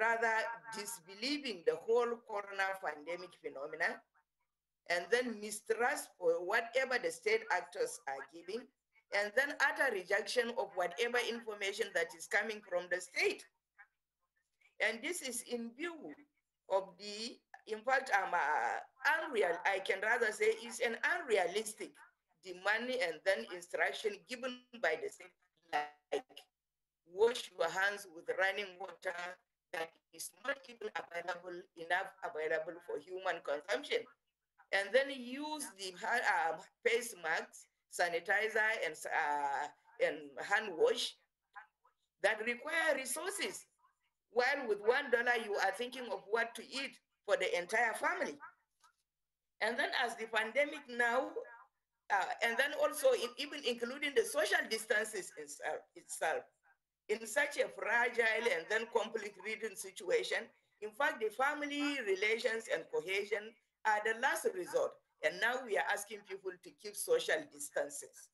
K: rather disbelieving the whole corona pandemic phenomena and then mistrust for whatever the state actors are giving, and then utter rejection of whatever information that is coming from the state. And this is in view of the, in fact, I can rather say is an unrealistic demand and then instruction given by the state, like wash your hands with running water that is not even available for human consumption. And then use the face masks, sanitizer, and hand wash that require resources. While with $1, you are thinking of what to eat for the entire family. And then as the pandemic now, and then also even including the social distances itself, in such a fragile and then conflict-ridden situation, in fact, the family relations and cohesion are the last resort. And now we are asking people to keep social distances.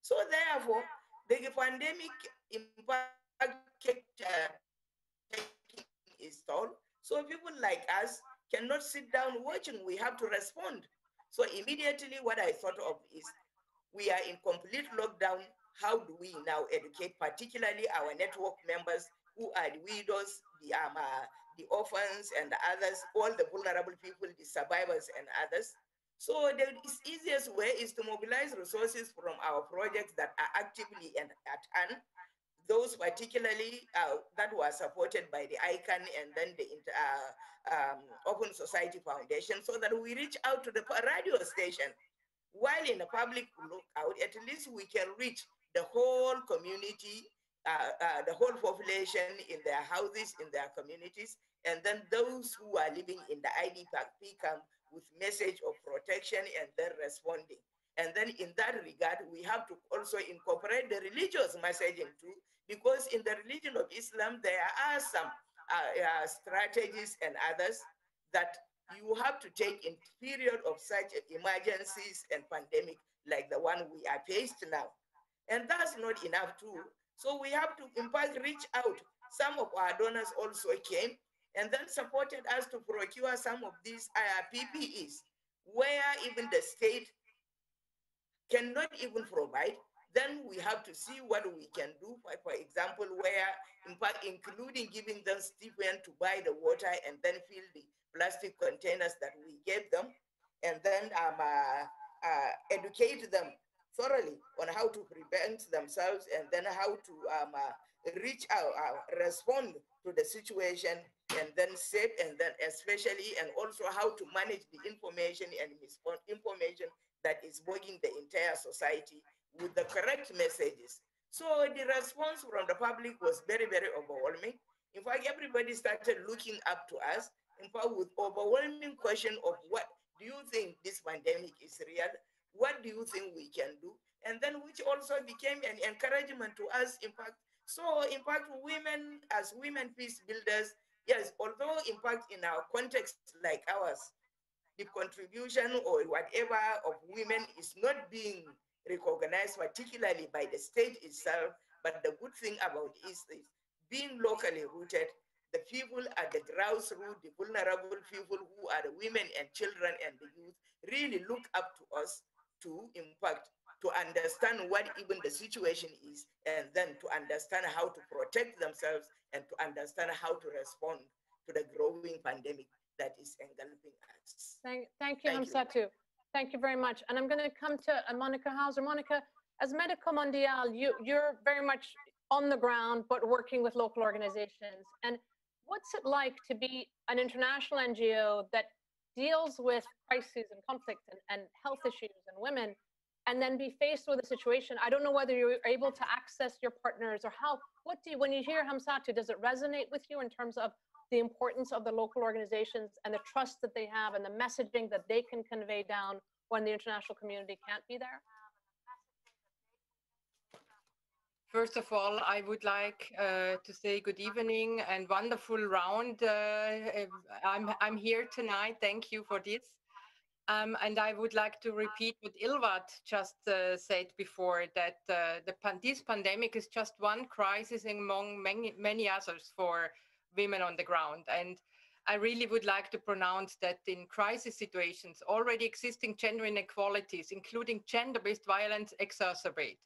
K: So therefore, the pandemic, in fact, taking its toll. So people like us cannot sit down watching. We have to respond. So immediately what I thought of is, we are in complete lockdown. How do we now educate, particularly our network members who are the widows, the orphans and the others, all the vulnerable people, the survivors and others? So the easiest way is to mobilize resources from our projects that are actively and at hand, those particularly that were supported by the ICANN and then the Open Society Foundation, so that we reach out to the radio station. While in a public lookout, at least we can reach the whole community, the whole population in their houses, in their communities, and then those who are living in the IDP camp with message of protection and then responding. And then in that regard, we have to also incorporate the religious messaging too, because in the religion of Islam, there are some strategies and others that you have to take in period of such emergencies and pandemic like the one we are faced now. And that's not enough too. So we have to, in fact, reach out. Some of our donors also came and then supported us to procure some of these PPEs, where even the state cannot even provide. Then we have to see what we can do, for example, where, in fact, including giving them stipend to buy the water and then fill the plastic containers that we gave them, and then educate them thoroughly on how to prevent themselves and then how to reach out, respond to the situation, and then save, and then especially, and also how to manage the information and misinformation that is bugging the entire society with the correct messages. So the response from the public was very, very overwhelming. In fact, everybody started looking up to us, in fact, with overwhelming question of, what do you think this pandemic is real? What do you think we can do? And then which also became an encouragement to us, in fact. So in fact, women, as women peace builders, yes, although in fact in our context like ours, the contribution or whatever of women is not being recognized, particularly by the state itself, but the good thing about it is being locally rooted, the people at the grassroots, the vulnerable people who are the women and children and the youth, really look up to us to, in fact, to understand what even the situation is, and then to understand how to protect themselves and to understand how to respond to the growing pandemic that is engulfing us.
E: Thank you, Hamsatu. Thank you very much. And I'm going to come to Monica Hauser. Monica, as Medico Mondial, you're very much on the ground, but working with local organizations. And what's it like to be an international NGO that deals with crises and conflict and health issues and women, and then be faced with a situation? I don't know whether you're able to access your partners or how. When you hear Hamsatu, does it resonate with you in terms of the importance of the local organizations and the trust that they have and the messaging that they can convey down when the international community can't be there?
L: First of all, I would like to say good evening and wonderful round. I'm here tonight. Thank you for this. And I would like to repeat what Ilvat just said before, that this pandemic is just one crisis among many others for women on the ground. And I really would like to pronounce that in crisis situations, already existing gender inequalities, including gender-based violence, exacerbate.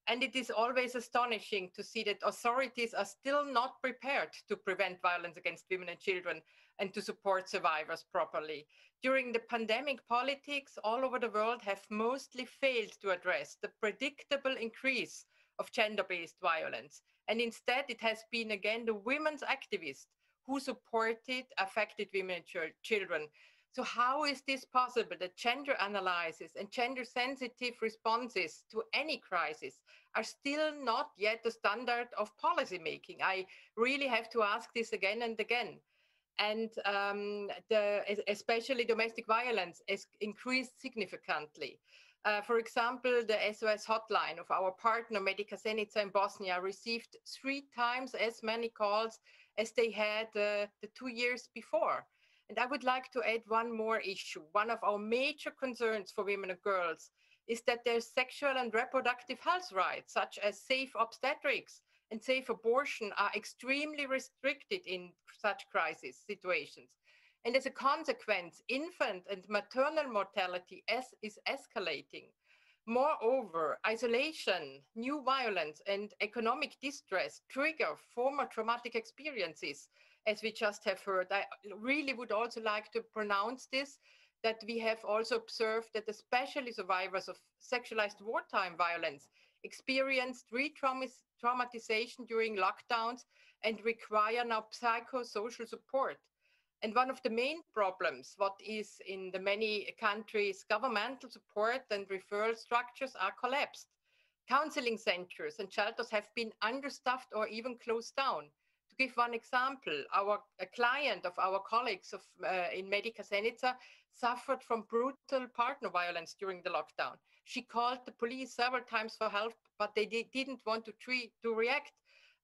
L: And it is always astonishing to see that authorities are still not prepared to prevent violence against women and children and to support survivors properly. During the pandemic, politics all over the world have mostly failed to address the predictable increase of gender-based violence. And instead, it has been again the women's activists who supported affected women and children. So how is this possible that gender analysis and gender-sensitive responses to any crisis are still not yet the standard of policymaking? I really have to ask this again and again. And especially domestic violence has increased significantly. For example, the SOS hotline of our partner Medica Zenica in Bosnia received 3 times as many calls as they had the 2 years before. And I would like to add one more issue. One of our major concerns for women and girls is that their sexual and reproductive health rights, such as safe obstetrics and safe abortion, are extremely restricted in such crisis situations. And as a consequence, infant and maternal mortality is escalating. Moreover, isolation, new violence, and economic distress trigger former traumatic experiences, as we just have heard. I really would also like to pronounce this, that we have also observed that especially survivors of sexualized wartime violence experienced re-traumatization during lockdowns and require now psychosocial support. And one of the main problems, what is in the many countries, governmental support and referral structures are collapsed. Counseling centers and shelters have been understaffed or even closed down. To give one example, a client of our colleagues in Medica Zenica suffered from brutal partner violence during the lockdown. She called the police several times for help, but they didn't want to react,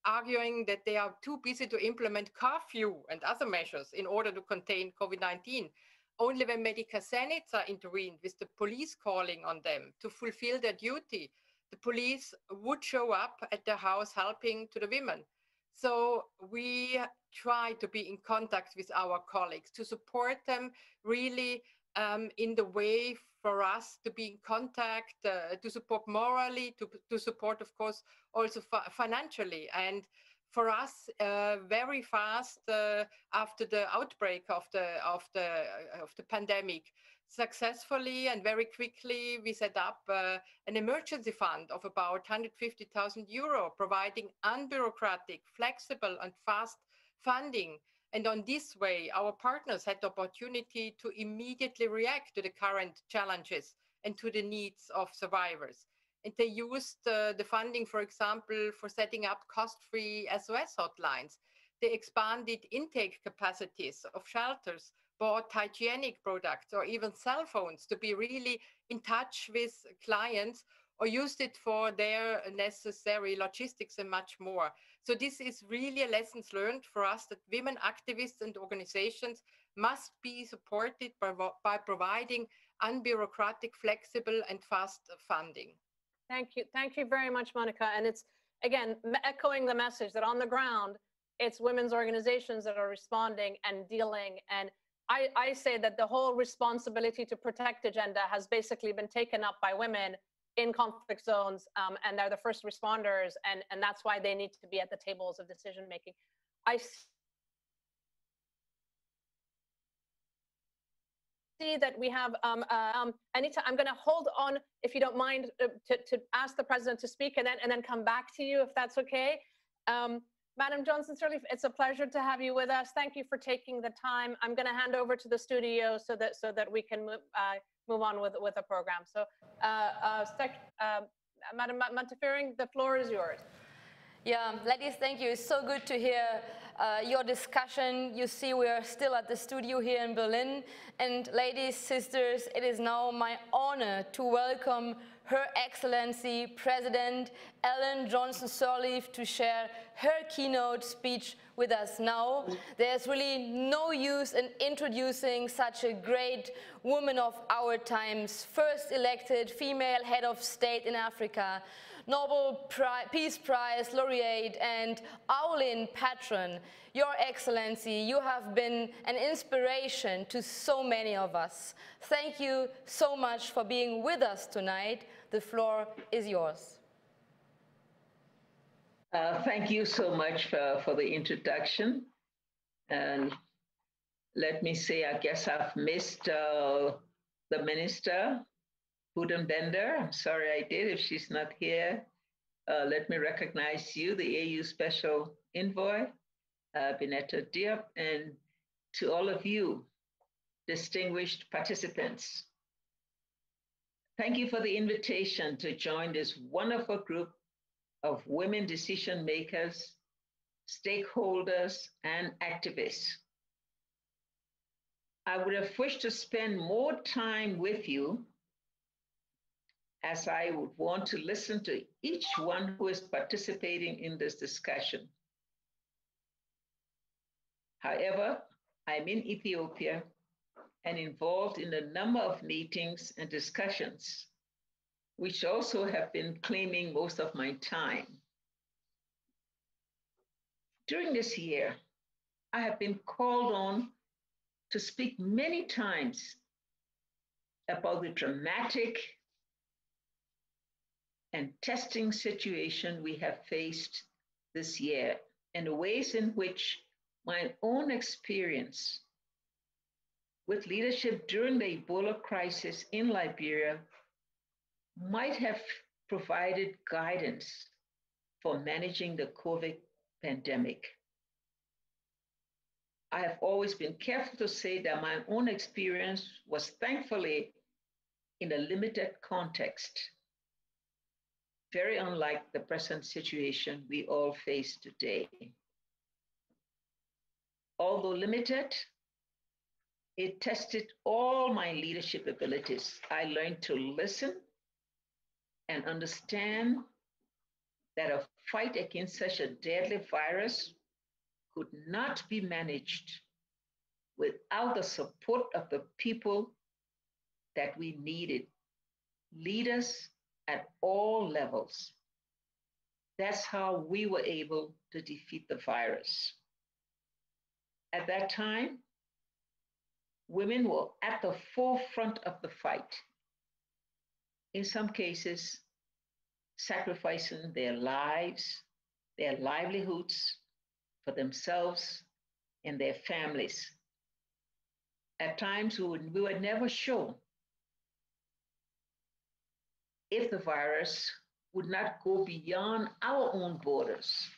L: arguing that they are too busy to implement curfew and other measures in order to contain COVID-19. Only when Medica Zenica intervened with the police calling on them to fulfill their duty, the police would show up at their house helping to the women. So we try to be in contact with our colleagues to support them really in the way for us to be in contact, to support morally, to support, of course, also financially. And for us, very fast after the outbreak of the pandemic, successfully and very quickly, we set up an emergency fund of about 150,000 euro, providing unbureaucratic, flexible and fast funding. And on this way, our partners had the opportunity to immediately react to the current challenges and to the needs of survivors. And they used the funding, for example, for setting up cost-free SOS hotlines. They expanded intake capacities of shelters, bought hygienic products or even cell phones to be really in touch with clients, or used it for their necessary logistics and much more. So this is really a lessons learned for us, that women activists and organizations must be supported by providing unbureaucratic, flexible and fast funding.
E: Thank you very much, Monica. And it's, again, echoing the message that on the ground, it's women's organizations that are responding and dealing. And I say that the whole responsibility to protect agenda has basically been taken up by women in conflict zones, and they're the first responders, and that's why they need to be at the tables of decision making. I see that we have Anita. I'm going to hold on, if you don't mind, to ask the president to speak, and then come back to you, if that's okay. Madam Johnson-Sirleaf, it's a pleasure to have you with us. Thank you for taking the time. I'm going to hand over to the studio so that we can move on with the program. So, Madam Müntefering, the floor is yours.
C: Yeah, ladies, thank you. It's so good to hear your discussion. You see, we are still at the studio here in Berlin. And ladies, sisters, it is now my honor to welcome Her Excellency President Ellen Johnson-Sirleaf to share her keynote speech with us now. There's really no use in introducing such a great woman of our times, first elected female head of state in Africa, Nobel Peace Prize laureate and Aulin patron. Your Excellency, you have been an inspiration to so many of us. Thank you so much for being with us tonight. The floor is yours.
M: Thank you so much for the introduction. And let me say, I guess I've missed the Minister, Büdenbender. I'm sorry I did if she's not here. Let me recognize you, the AU Special Envoy, Binetta Diop, and to all of you, distinguished participants. Thank you for the invitation to join this wonderful group of women decision makers, stakeholders, and activists. I would have wished to spend more time with you, as I would want to listen to each one who is participating in this discussion. However, I'm in Ethiopia and involved in a number of meetings and discussions, which also have been claiming most of my time. During this year, I have been called on to speak many times about the dramatic and testing situation we have faced this year and the ways in which my own experience with leadership during the Ebola crisis in Liberia might have provided guidance for managing the COVID pandemic. I have always been careful to say that my own experience was thankfully in a limited context, very unlike the present situation we all face today. Although limited, it tested all my leadership abilities. I learned to listen and understand that a fight against such a deadly virus could not be managed without the support of the people that we needed, leaders at all levels. That's how we were able to defeat the virus. At that time, women were at the forefront of the fight, in some cases, sacrificing their lives, their livelihoods for themselves and their families. At times, we were never sure if the virus would not go beyond our own borders.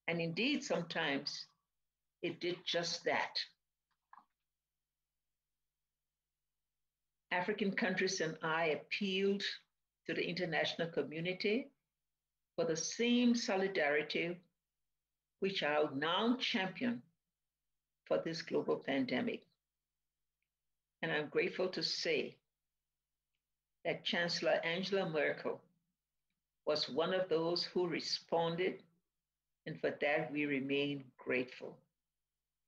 M: And indeed, sometimes it did just that. African countries and I appealed to the international community for the same solidarity which I now champion for this global pandemic. And I'm grateful to say that Chancellor Angela Merkel was one of those who responded, and for that we remain grateful.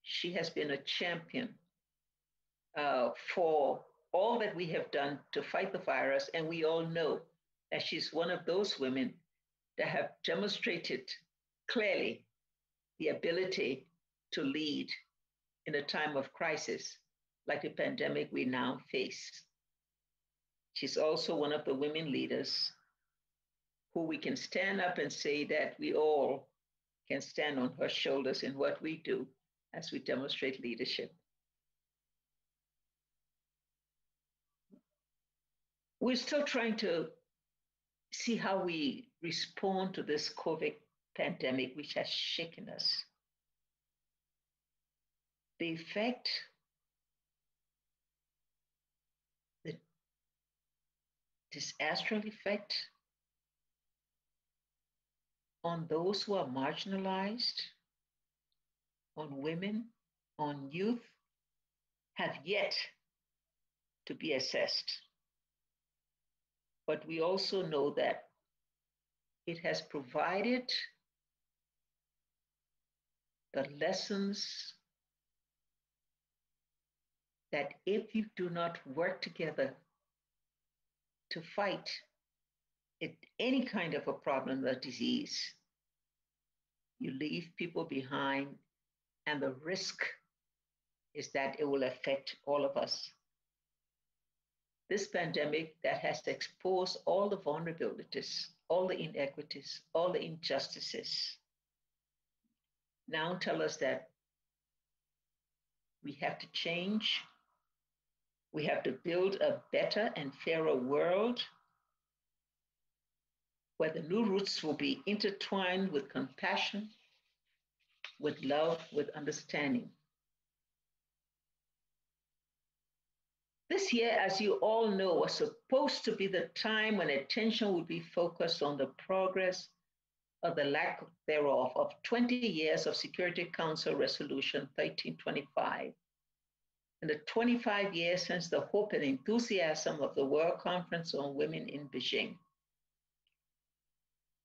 M: She has been a champion for all that we have done to fight the virus, and we all know that she's one of those women that have demonstrated clearly the ability to lead in a time of crisis like the pandemic we now face. She's also one of the women leaders who we can stand up and say that we all can stand on her shoulders in what we do as we demonstrate leadership. We're still trying to see how we respond to this COVID pandemic, which has shaken us. The effect, the disastrous effect on those who are marginalized, on women, on youth, have yet to be assessed. But we also know that it has provided the lessons that if you do not work together to fight any kind of a problem or disease, you leave people behind, and the risk is that it will affect all of us. This pandemic that has exposed all the vulnerabilities, all the inequities, all the injustices, now tell us that we have to change. We have to build a better and fairer world where the new roots will be intertwined with compassion, with love, with understanding. This year, as you all know, was supposed to be the time when attention would be focused on the progress or the lack thereof of 20 years of Security Council Resolution 1325 and the 25 years since the hope and enthusiasm of the World Conference on Women in Beijing.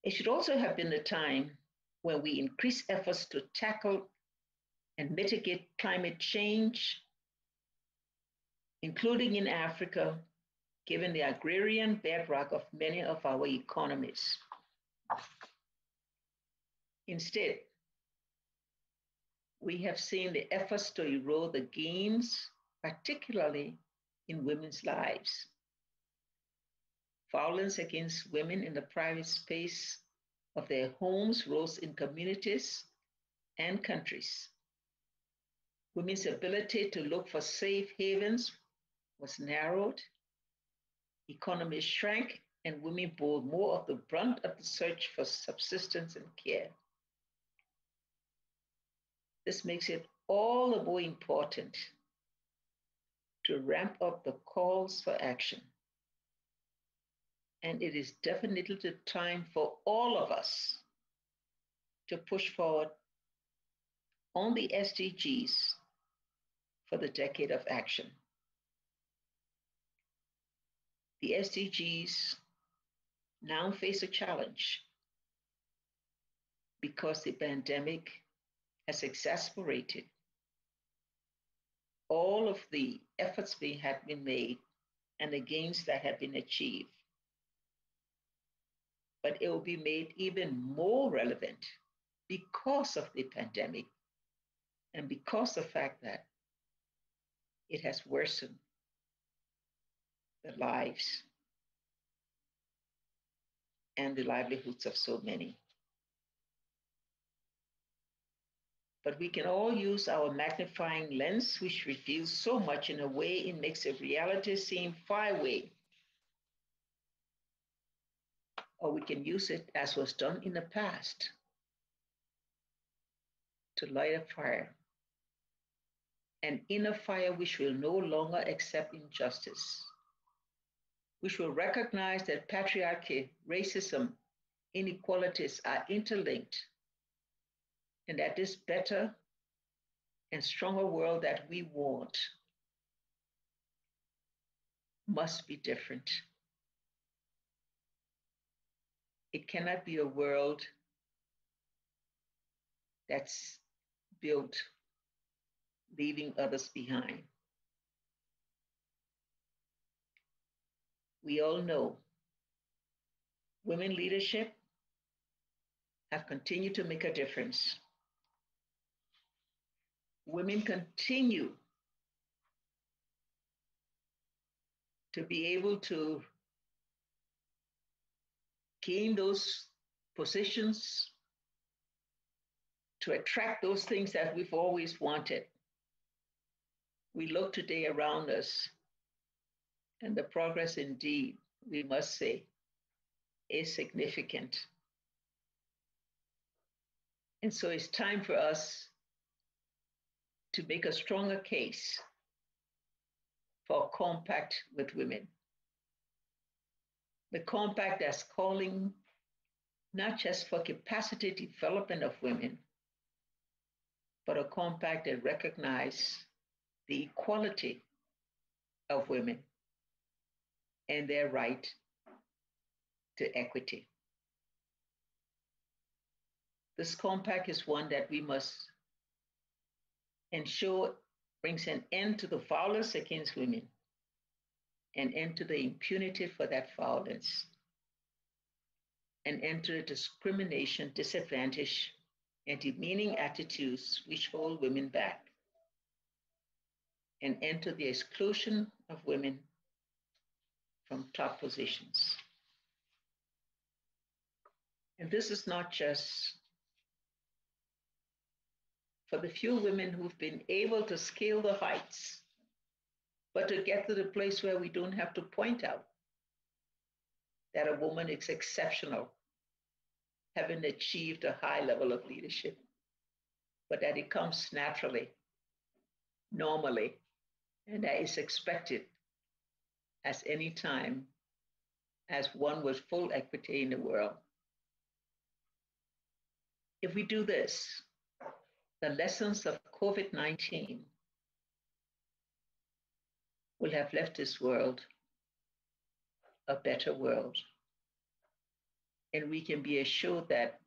M: It should also have been the time when we increase efforts to tackle and mitigate climate change, including in Africa, given the agrarian bedrock of many of our economies. Instead, we have seen the efforts to erode the gains, particularly in women's lives. Violence against women in the private space of their homes rose in communities and countries. Women's ability to look for safe havens was narrowed. Economies shrank, and women bore more of the brunt of the search for subsistence and care. This makes it all the more important to ramp up the calls for action. And it is definitely the time for all of us to push forward on the SDGs for the decade of action. The SDGs now face a challenge because the pandemic has exacerbated all of the efforts that had been made and the gains that have been achieved. But it will be made even more relevant because of the pandemic and because of the fact that it has worsened the lives and the livelihoods of so many. But we can all use our magnifying lens, which reveals so much in a way it makes a reality seem far away. Or we can use it as was done in the past to light a fire, an inner fire which will no longer accept injustice, which will recognize that patriarchy, racism, inequalities are interlinked, and that this better and stronger world that we want must be different. It cannot be a world that's built leaving others behind. We all know women leadership have continued to make a difference. Women continue to be able to gain those positions, to attract those things that we've always wanted. We look today around us, and the progress indeed, we must say, is significant. And so it's time for us to make a stronger case for a compact with women. The compact that's calling not just for capacity development of women, but a compact that recognizes the equality of women and their right to equity. This compact is one that we must brings an end to the violence against women, an end to the impunity for that violence, an end to the discrimination, disadvantage, and demeaning attitudes which hold women back, an end to the exclusion of women from top positions. And this is not just for the few women who've been able to scale the heights, but to get to the place where we don't have to point out that a woman is exceptional, having achieved a high level of leadership, but that it comes naturally, normally, and that is expected as any time as one with full equity in the world. If we do this, the lessons of COVID-19 will have left this world a better world. And we can be assured that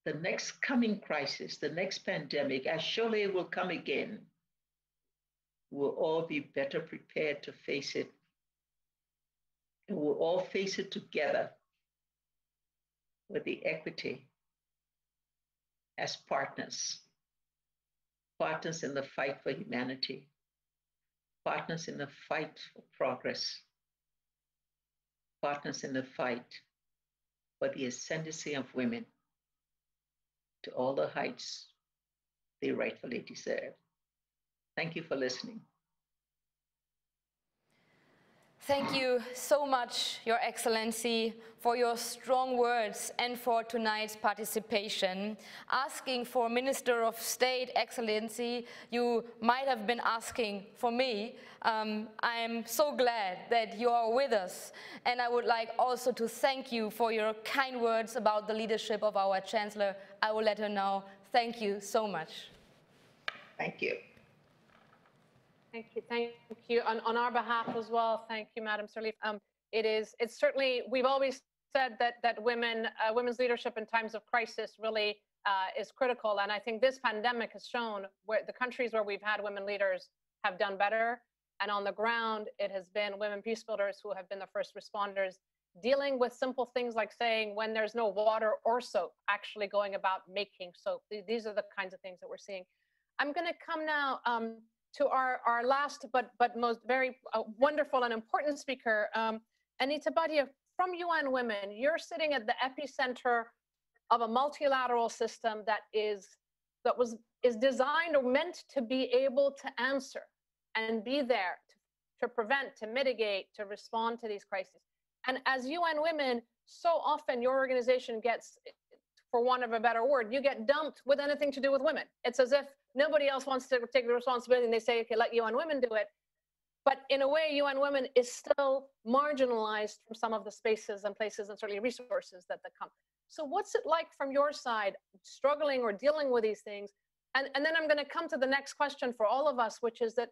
M: the next coming crisis, the next pandemic, as surely it will come again, we'll all be better prepared to face it. And we'll all face it together with the equity as partners, partners in the fight for humanity, partners in the fight for progress, partners in the fight for the ascendancy of women to all the heights they rightfully deserve. Thank you for listening.
C: Thank you so much, Your Excellency, for your strong words and for tonight's participation. Asking for Minister of State, Excellency, you might have been asking for me. I'm so glad that you are with us. And I would like also to thank you for your kind words about the leadership of our Chancellor. I will let her know. Thank you so much.
M: Thank you.
E: Thank you. On our behalf as well, thank you, Madam Sirleaf. It's certainly, we've always said that women's leadership in times of crisis really is critical. And I think this pandemic has shown where the countries where we've had women leaders have done better. And on the ground, it has been women peace builders who have been the first responders, dealing with simple things like saying when there's no water or soap, actually going about making soap. These are the kinds of things that we're seeing. I'm going to come now to our last but most very wonderful and important speaker, Anita Badia from UN Women. You're sitting at the epicenter of a multilateral system that is designed or meant to be able to answer and be there to prevent, to mitigate, to respond to these crises. And as UN Women, so often your organization gets, for want of a better word, you get dumped with anything to do with women. It's as if nobody else wants to take the responsibility and they say, okay, let UN Women do it. But in a way, UN Women is still marginalized from some of the spaces and places and certainly resources that come. So what's it like from your side, struggling or dealing with these things? And then I'm going to come to the next question for all of us, which is that,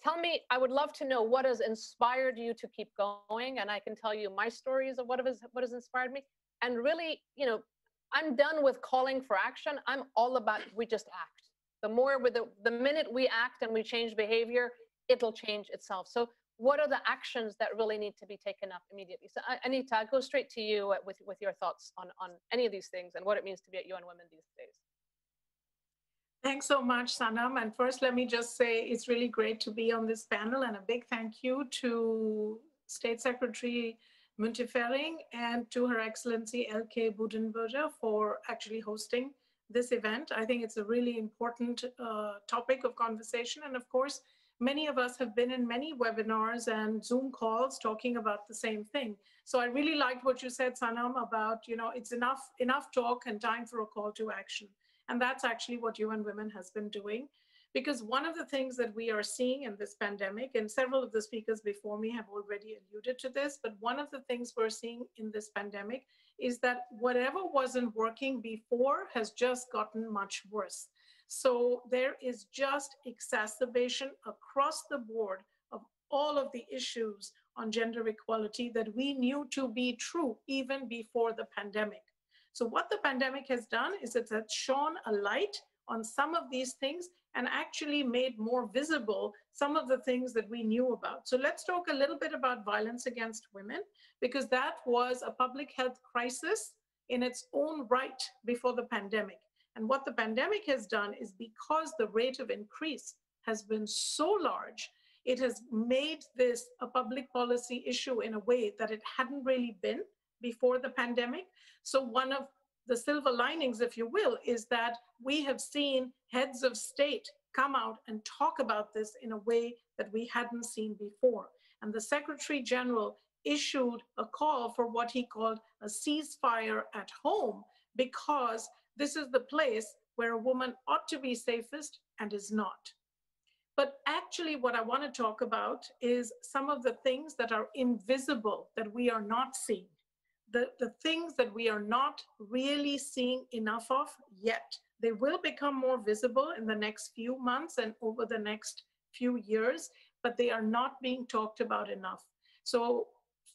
E: tell me, I would love to know what has inspired you to keep going. And I can tell you my stories of what has inspired me. And really, I'm done with calling for action. I'm all about, we just act. The minute we act and we change behavior, it'll change itself. So what are the actions that really need to be taken up immediately? So Anita, I'll go straight to you with your thoughts on any of these things and what it means to be at UN Women these days.
N: Thanks so much, Sanam. And first, let me just say it's really great to be on this panel, and a big thank you to State Secretary Müntefering and to Her Excellency Elke Büdenbender for actually hosting this event. I think it's a really important topic of conversation. And of course, many of us have been in many webinars and Zoom calls talking about the same thing. So I really liked what you said, Sanam, about, it's enough talk and time for a call to action. And that's actually what UN Women has been doing. Because one of the things that we are seeing in this pandemic, and several of the speakers before me have already alluded to this, but one of the things we're seeing in this pandemic is that whatever wasn't working before has just gotten much worse. So there is just exacerbation across the board of all of the issues on gender equality that we knew to be true even before the pandemic. So what the pandemic has done is it has shone a light on some of these things and actually made more visible some of the things that we knew about. So let's talk a little bit about violence against women, because that was a public health crisis in its own right before the pandemic. And what the pandemic has done is, because the rate of increase has been so large, it has made this a public policy issue in a way that it hadn't really been before the pandemic. So one of the silver linings, if you will, is that we have seen heads of state come out and talk about this in a way that we hadn't seen before. And the Secretary General issued a call for what he called a ceasefire at home, because this is the place where a woman ought to be safest and is not. But actually what I want to talk about is some of the things that are invisible, that we are not seeing. The things that we are not really seeing enough of yet. They will become more visible in the next few months and over the next few years, but they are not being talked about enough. So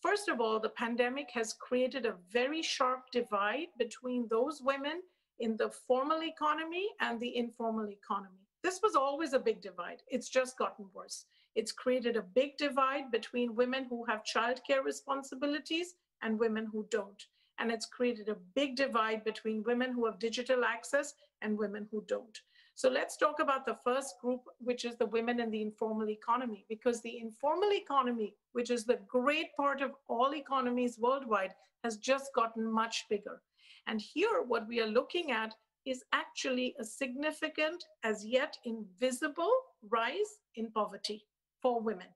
N: first of all, the pandemic has created a very sharp divide between those women in the formal economy and the informal economy. This was always a big divide. It's just gotten worse. It's created a big divide between women who have childcare responsibilities and women who don't. And it's created a big divide between women who have digital access and women who don't. So let's talk about the first group, which is the women in the informal economy, because the informal economy, which is the great part of all economies worldwide, has just gotten much bigger. And here, what we are looking at is actually a significant, as yet invisible, rise in poverty for women.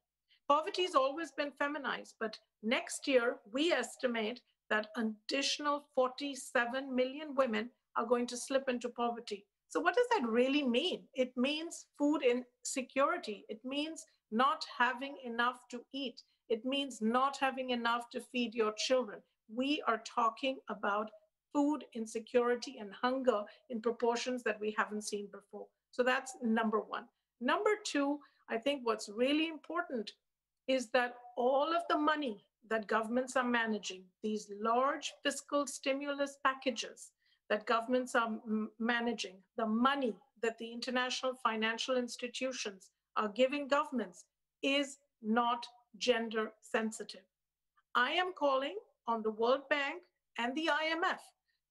N: Poverty has always been feminized, but next year, we estimate that additional 47 million women are going to slip into poverty. So what does that really mean? It means food insecurity. It means not having enough to eat. It means not having enough to feed your children. We are talking about food insecurity and hunger in proportions that we haven't seen before. So that's number one. Number two, I think what's really important is that all of the money that governments are managing, these large fiscal stimulus packages that governments are managing, the money that the international financial institutions are giving governments, is not gender sensitive. I am calling on the World Bank and the IMF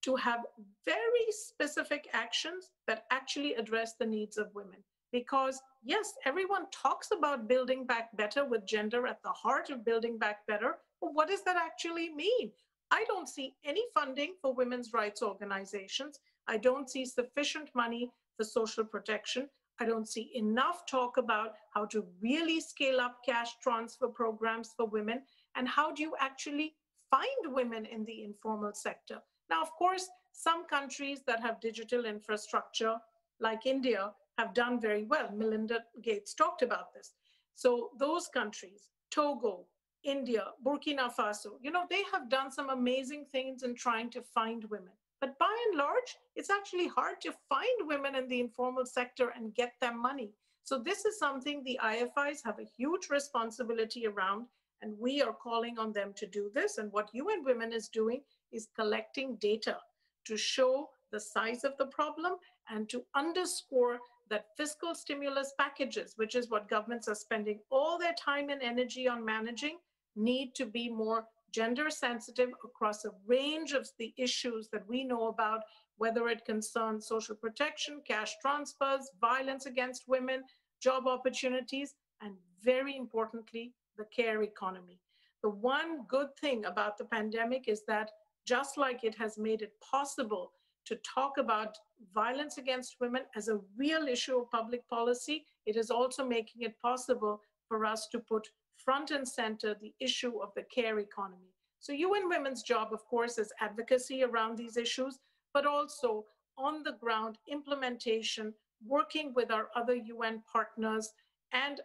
N: to have very specific actions that actually address the needs of women. Because yes, everyone talks about building back better with gender at the heart of building back better, but what does that actually mean? I don't see any funding for women's rights organizations. I don't see sufficient money for social protection. I don't see enough talk about how to really scale up cash transfer programs for women, and how do you actually find women in the informal sector. Now, of course, some countries that have digital infrastructure, like India, have done very well. Melinda Gates talked about this. So those countries, Togo, India, Burkina Faso, they have done some amazing things in trying to find women. But by and large, it's actually hard to find women in the informal sector and get them money. So this is something the IFIs have a huge responsibility around, and we are calling on them to do this. And what UN Women is doing is collecting data to show the size of the problem and to underscore that fiscal stimulus packages, which is what governments are spending all their time and energy on managing, need to be more gender sensitive across a range of the issues that we know about, whether it concerns social protection, cash transfers, violence against women, job opportunities, and very importantly, the care economy. The one good thing about the pandemic is that just like it has made it possible to talk about violence against women as a real issue of public policy, it is also making it possible for us to put front and center the issue of the care economy. So UN Women's job, of course, is advocacy around these issues, but also on the ground implementation, working with our other UN partners and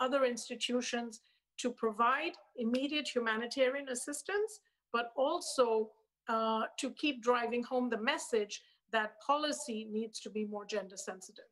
N: other institutions to provide immediate humanitarian assistance, but also to keep driving home the message that policy needs to be more gender sensitive.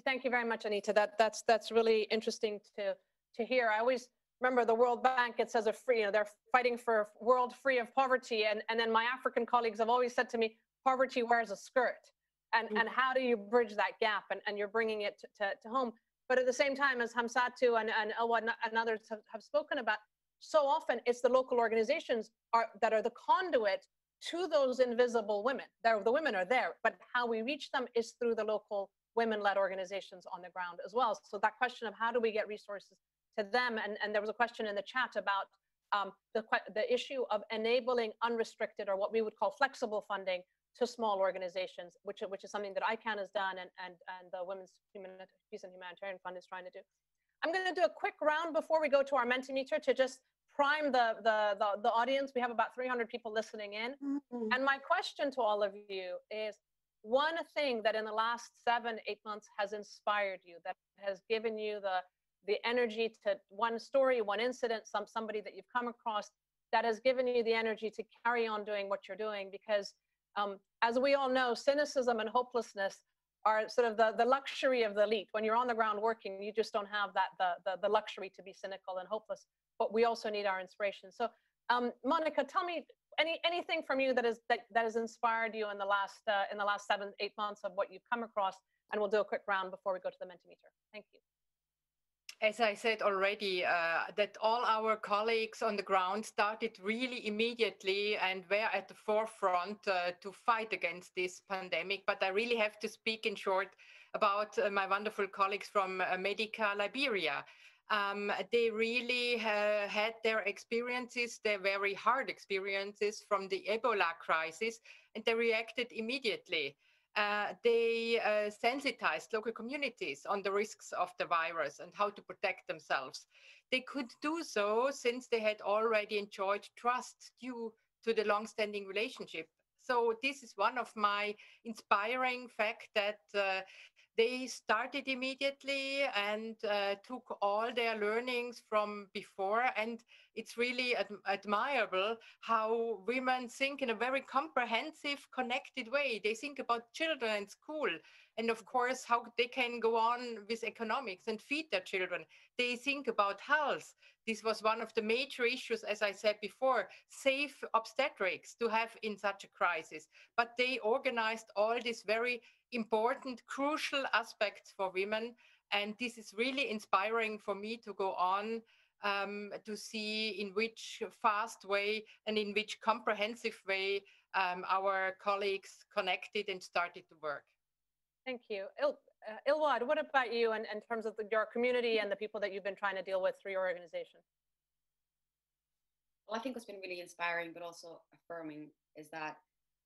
E: Thank you very much, Anita. That's really interesting to hear. I always remember the World Bank. It says they're fighting for a world free of poverty, and then my African colleagues have always said to me, poverty wears a skirt. And how do you bridge that gap? And you're bringing it to home. But at the same time, as Hamsatu and Elwa and others have spoken about, so often it's the local organizations that are the conduit to those invisible women. The women are there, but how we reach them is through the local women-led organizations on the ground as well. So that question of how do we get resources to them, and there was a question in the chat about the issue of enabling unrestricted, or what we would call flexible funding, to small organizations, which is something that ICANN has done and the Women's Peace and Humanitarian Fund is trying to do. I'm going to do a quick round before we go to our Mentimeter to just prime the audience. We have about 300 people listening in. And my question to all of you is, one thing that in the last 7-8 months has inspired you, that has given you the energy to, one story, one incident, somebody that you've come across, that has given you the energy to carry on doing what you're doing? Because as we all know, cynicism and hopelessness are sort of the luxury of the elite. When you're on the ground working, you just don't have the luxury to be cynical and hopeless, but we also need our inspiration. So Monica, tell me anything from you that has inspired you in the last 7-8 months of what you've come across, and we'll do a quick round before we go to the Mentimeter. Thank you.
L: As I said already, that all our colleagues on the ground started really immediately and were at the forefront to fight against this pandemic. But I really have to speak in short about my wonderful colleagues from Medica, Liberia. They really had their experiences, their very hard experiences from the Ebola crisis, and they reacted immediately. They sensitized local communities on the risks of the virus and how to protect themselves. They could do so since they had already enjoyed trust due to the long-standing relationship. So this is one of my inspiring facts, that they started immediately and took all their learnings from before. And it's really admirable how women think in a very comprehensive, connected way. They think about children in school, and of course, how they can go on with economics and feed their children. They think about health. This was one of the major issues, as I said before, safe obstetrics to have in such a crisis. But they organized all these very important, crucial aspects for women. And this is really inspiring for me to go on to see in which fast way and in which comprehensive way our colleagues connected and started to work.
E: Thank you. Ilwad, what about you in terms of your community and the people that you've been trying to deal with through your organization?
J: Well, I think what's been really inspiring, but also affirming, is that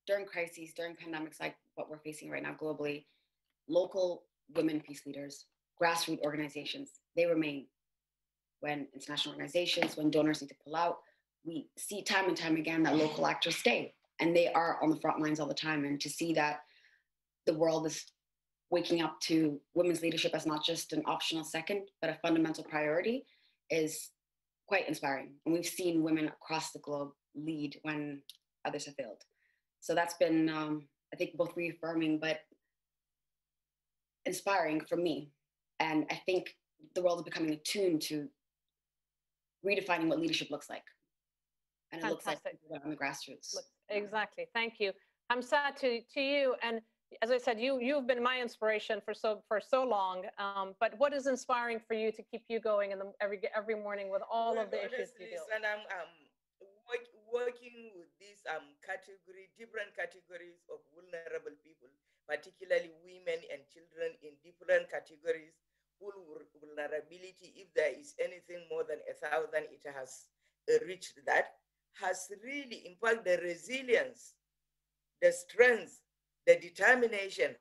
J: during crises, during pandemics like what we're facing right now globally, local women peace leaders, grassroots organizations, they remain. When international organizations, when donors need to pull out, we see time and time again that local actors stay, and they are on the front lines all the time. And to see that the world is waking up to women's leadership as not just an optional second, but a fundamental priority is quite inspiring. And we've seen women across the globe lead when others have failed. So that's been, I think, both reaffirming, but inspiring for me. And I think the world is becoming attuned to redefining what leadership looks like. And it looks like on the grassroots.
E: Exactly. Thank you. Hamsa, to you. And as I said, you've been my inspiration for so long. But what is inspiring for you to keep you going in every morning with all of the issues you deal with?
K: And I'm working with these different categories of vulnerable people, particularly women and children in different categories. Full vulnerability, if there is anything more than 1,000, it has reached that, has really impacted the resilience, the strength, the determination,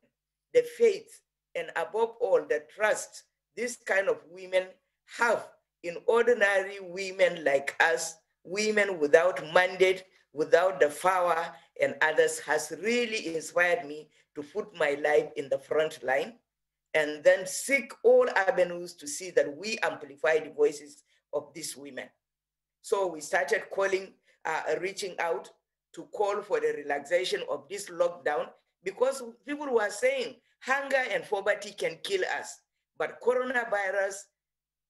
K: the faith, and above all, the trust this kind of women have in ordinary women like us, women without mandate, without the power, and others, has really inspired me to put my life in the front line and then seek all avenues to see that we amplify the voices of these women. So we started reaching out to call for the relaxation of this lockdown, because people were saying hunger and poverty can kill us, but coronavirus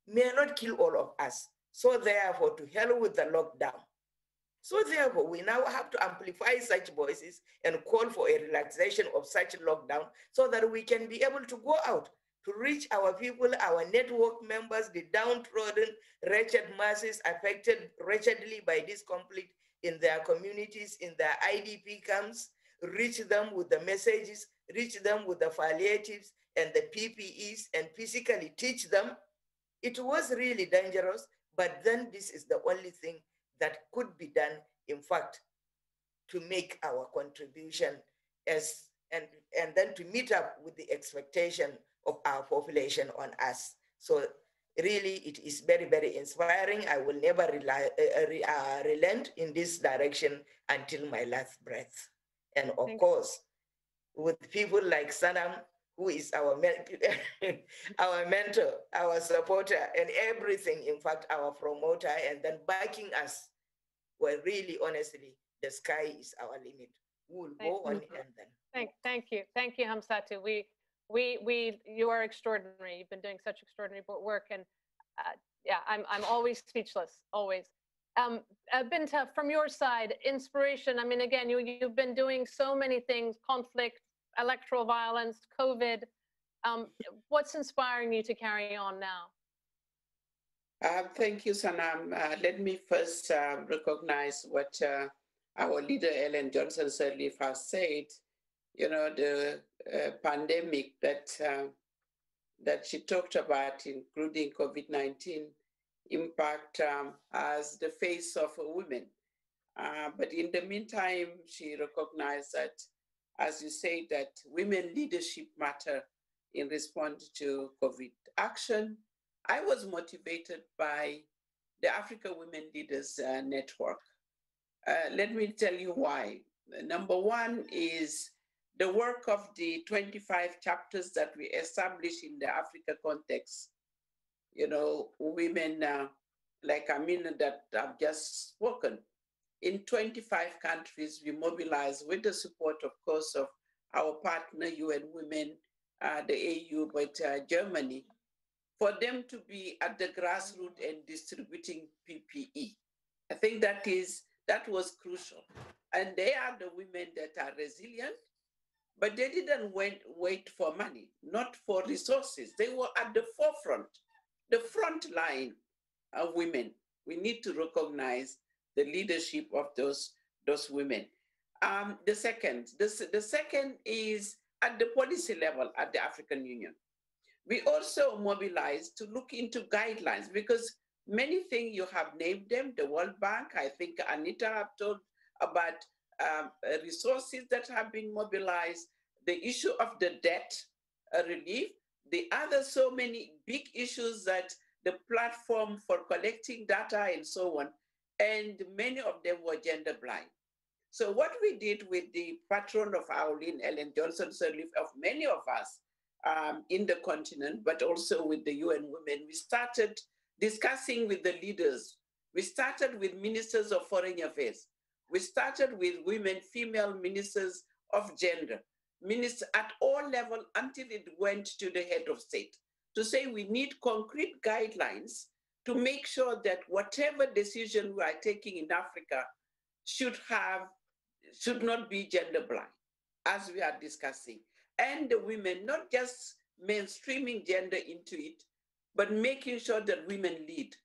K: may not kill all of us. So therefore, to hell with the lockdown. So therefore, we now have to amplify such voices and call for a relaxation of such lockdown so that we can be able to go out to reach our people, our network members, the downtrodden, wretched masses affected wretchedly by this conflict in their communities, in their IDP camps, reach them with the messages, reach them with the palliatives and the PPEs, and physically teach them. It was really dangerous, but then this is the only thing that could be done, in fact, to make our contribution and then to meet up with the expectation of our population on us. So really, it is very, very inspiring. I will never relent in this direction until my last breath. And of course, with people like Sanam, who is our our mentor, our supporter, and everything, in fact, our promoter, and then backing us, well, really, honestly, the sky is our limit. We will go on and then.
E: Thank you, Hamsatu. You are extraordinary. You've been doing such extraordinary work, and yeah, I'm always speechless, always. Binta, from your side, inspiration. I mean, again, you've been doing so many things: conflict, electoral violence, COVID. What's inspiring you to carry on now?
I: Thank you, Sanam. Let me first recognize what our leader, Ellen Johnson Sirleaf, has said. You know, the pandemic that she talked about, including COVID-19, impact as the face of women. But in the meantime, she recognized that, as you say, that women leadership matter in response to COVID action. I was motivated by the Africa Women Leaders Network. Let me tell you why. Number one is the work of the 25 chapters that we established in the Africa context. You know, women like Amina that I've just spoken. In 25 countries, we mobilized with the support, of course, of our partner, UN Women, the AU, but Germany, for them to be at the grassroots and distributing PPE. I think that was crucial. And they are the women that are resilient, but they didn't wait for money, not for resources. They were at the forefront, the front line of women. We need to recognize the leadership of those women. The second is at the policy level at the African Union. We also mobilized to look into guidelines, because many things you have named them, the World Bank, I think Anita have told about resources that have been mobilized, the issue of the debt relief, the other so many big issues that the platform for collecting data and so on, and many of them were gender blind. So what we did with the patron of our lean, Ellen Johnson Sirleaf, of many of us in the continent, but also with the UN Women, we started discussing with the leaders. We started with ministers of foreign affairs. We started with women, female ministers of gender, ministers at all levels until it went to the head of state to say we need concrete guidelines to make sure that whatever decision we are taking in Africa should not be gender blind, as we are discussing. And the women, not just mainstreaming gender into it, but making sure that women lead.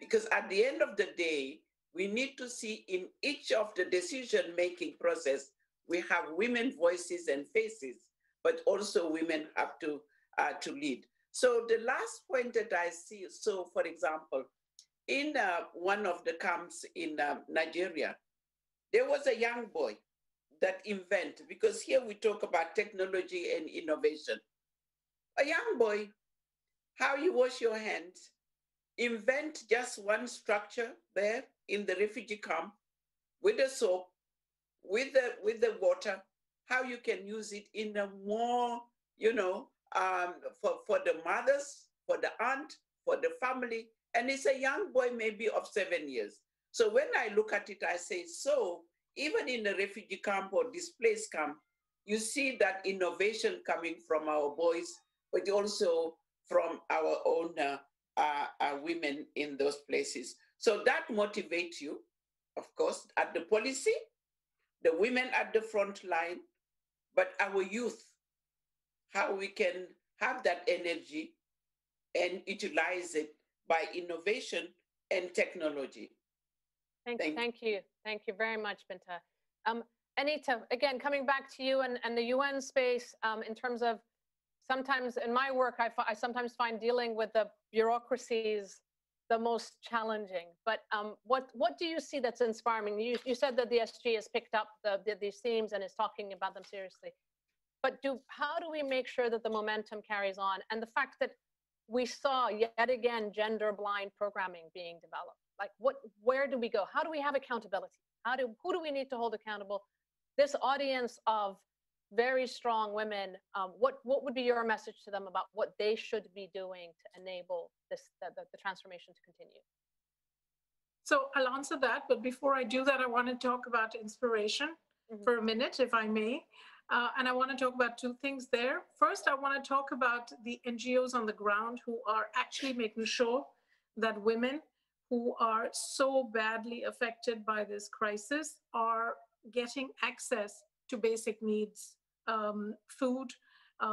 I: Because at the end of the day, we need to see in each of the decision-making process, we have women voices and faces, but also women have to lead. So the last point that I see, so for example, in one of the camps in Nigeria, there was a young boy that invented, because here we talk about technology and innovation. A young boy, how you wash your hands, invent just one structure there in the refugee camp with the soap, with the water, how you can use it in a more, for the mothers, for the aunt, for the family. And it's a young boy maybe of 7 years. So when I look at it, I say, so even in a refugee camp or displaced camp, you see that innovation coming from our boys, but also from our own women in those places. So that motivates you. of course, at the policy, the women at the front line, but our youth, how we can have that energy and utilize it by innovation and technology.
E: Thank you. Thank you very much, Binta. Anita, again, coming back to you and the UN space, in terms of sometimes in my work, I sometimes find dealing with the bureaucracies the most challenging. But what do you see that's inspiring? You said that the SG has picked up these themes and is talking about them seriously. But how do we make sure that the momentum carries on? And the fact that we saw yet again gender blind programming being developed. Like where do we go? How do we have accountability? Who do we need to hold accountable? This audience of very strong women, what would be your message to them about what they should be doing to enable the transformation to continue?
N: So I'll answer that, but before I do that, I want to talk about inspiration for a minute, if I may. And I want to talk about two things there. First, I want to talk about the NGOs on the ground who are actually making sure that women who are so badly affected by this crisis are getting access to basic needs, food,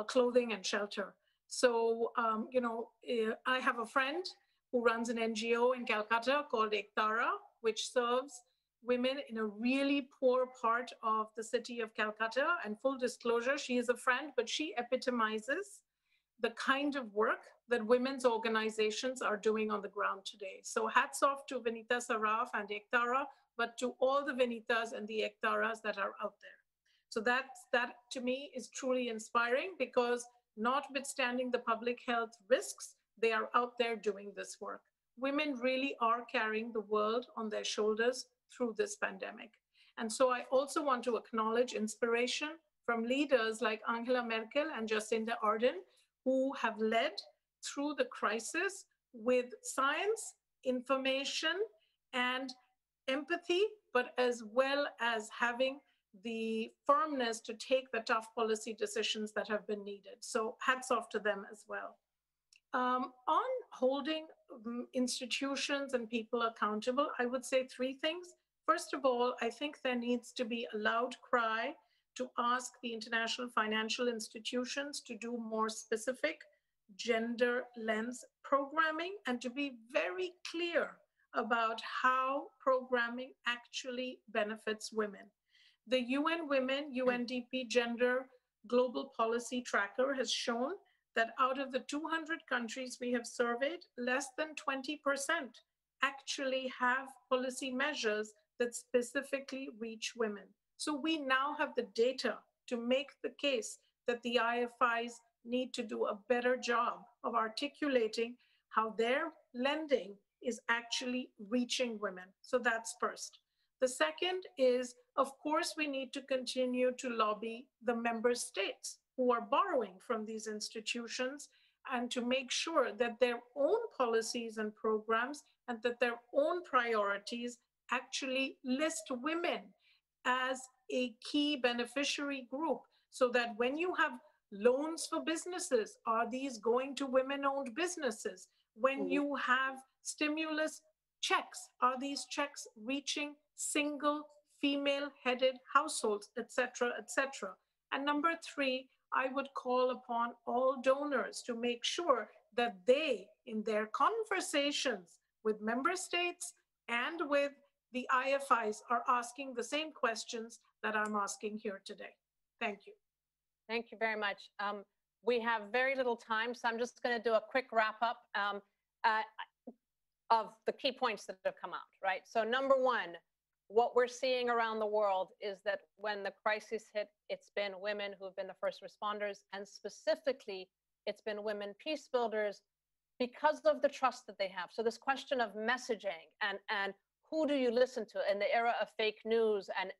N: clothing, and shelter. So, I have a friend who runs an NGO in Calcutta called Ektara, which serves women in a really poor part of the city of Calcutta. And full disclosure, she is a friend, but she epitomizes the kind of work that women's organizations are doing on the ground today. So hats off to Vinita Saraf and Ektara, but to all the Vinitas and the Ektaras that are out there. So that to me is truly inspiring, because notwithstanding the public health risks, they are out there doing this work. Women really are carrying the world on their shoulders through this pandemic. And so I also want to acknowledge inspiration from leaders like Angela Merkel and Jacinda Ardern, who have led through the crisis with science, information, and empathy, but as well as having the firmness to take the tough policy decisions that have been needed. So hats off to them as well. On holding institutions and people accountable, I would say three things. First of all, I think there needs to be a loud cry to ask the international financial institutions to do more specific gender lens programming and to be very clear about how programming actually benefits women. The UN Women, UNDP Gender Global Policy Tracker has shown that out of the 200 countries we have surveyed, less than 20% actually have policy measures that specifically reach women. So we now have the data to make the case that the IFIs need to do a better job of articulating how their lending is actually reaching women. So that's first. The second is, of course, we need to continue to lobby the member states who are borrowing from these institutions and to make sure that their own policies and programs and that their own priorities actually list women as a key beneficiary group, so that when you have loans for businesses, are these going to women-owned businesses? When you have stimulus checks, are these checks reaching single female-headed households, et cetera, et cetera? And number three, I would call upon all donors to make sure that they, in their conversations with member states and with the IFIs, are asking the same questions that I'm asking here today. Thank you.
E: Thank you very much. We have very little time, so I'm just going to do a quick wrap up of the key points that have come out, right? So number one, what we're seeing around the world is that when the crisis hit, it's been women who have been the first responders, and specifically, it's been women peace builders because of the trust that they have. So this question of messaging and who do you listen to in the era of fake news and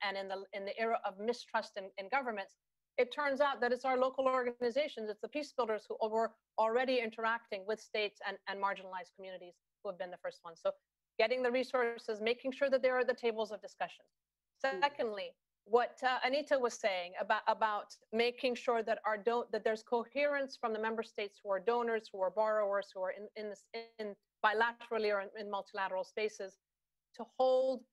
E: in the era of mistrust in governments, it turns out that it's our local organizations, it's the peace builders who were already interacting with states and marginalized communities who have been the first ones. So getting the resources, making sure that there are the tables of discussion. Secondly, what Anita was saying about making sure that that there's coherence from the member states who are donors, who are borrowers, who are in bilaterally or in multilateral spaces, to hold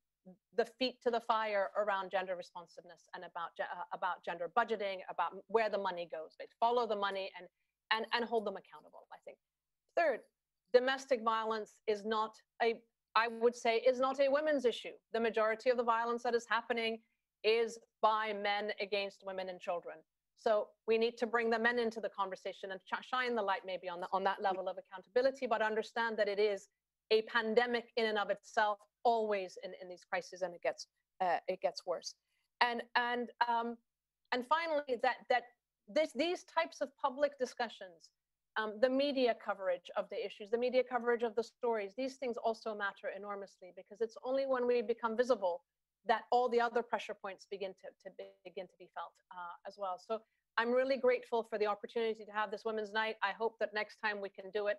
E: the feet to the fire around gender responsiveness and about gender budgeting, about where the money goes. They follow the money and hold them accountable, I think. Third, domestic violence is not I would say, is not a women's issue. The majority of the violence that is happening is by men against women and children. So we need to bring the men into the conversation and shine the light maybe on that level of accountability, but understand that it is a pandemic in and of itself, always in these crises, and it gets worse. And finally, these types of public discussions, the media coverage of the issues, the media coverage of the stories, these things also matter enormously, because it's only when we become visible that all the other pressure points begin to be felt as well. So I'm really grateful for the opportunity to have this Women's Night. I hope that next time we can do it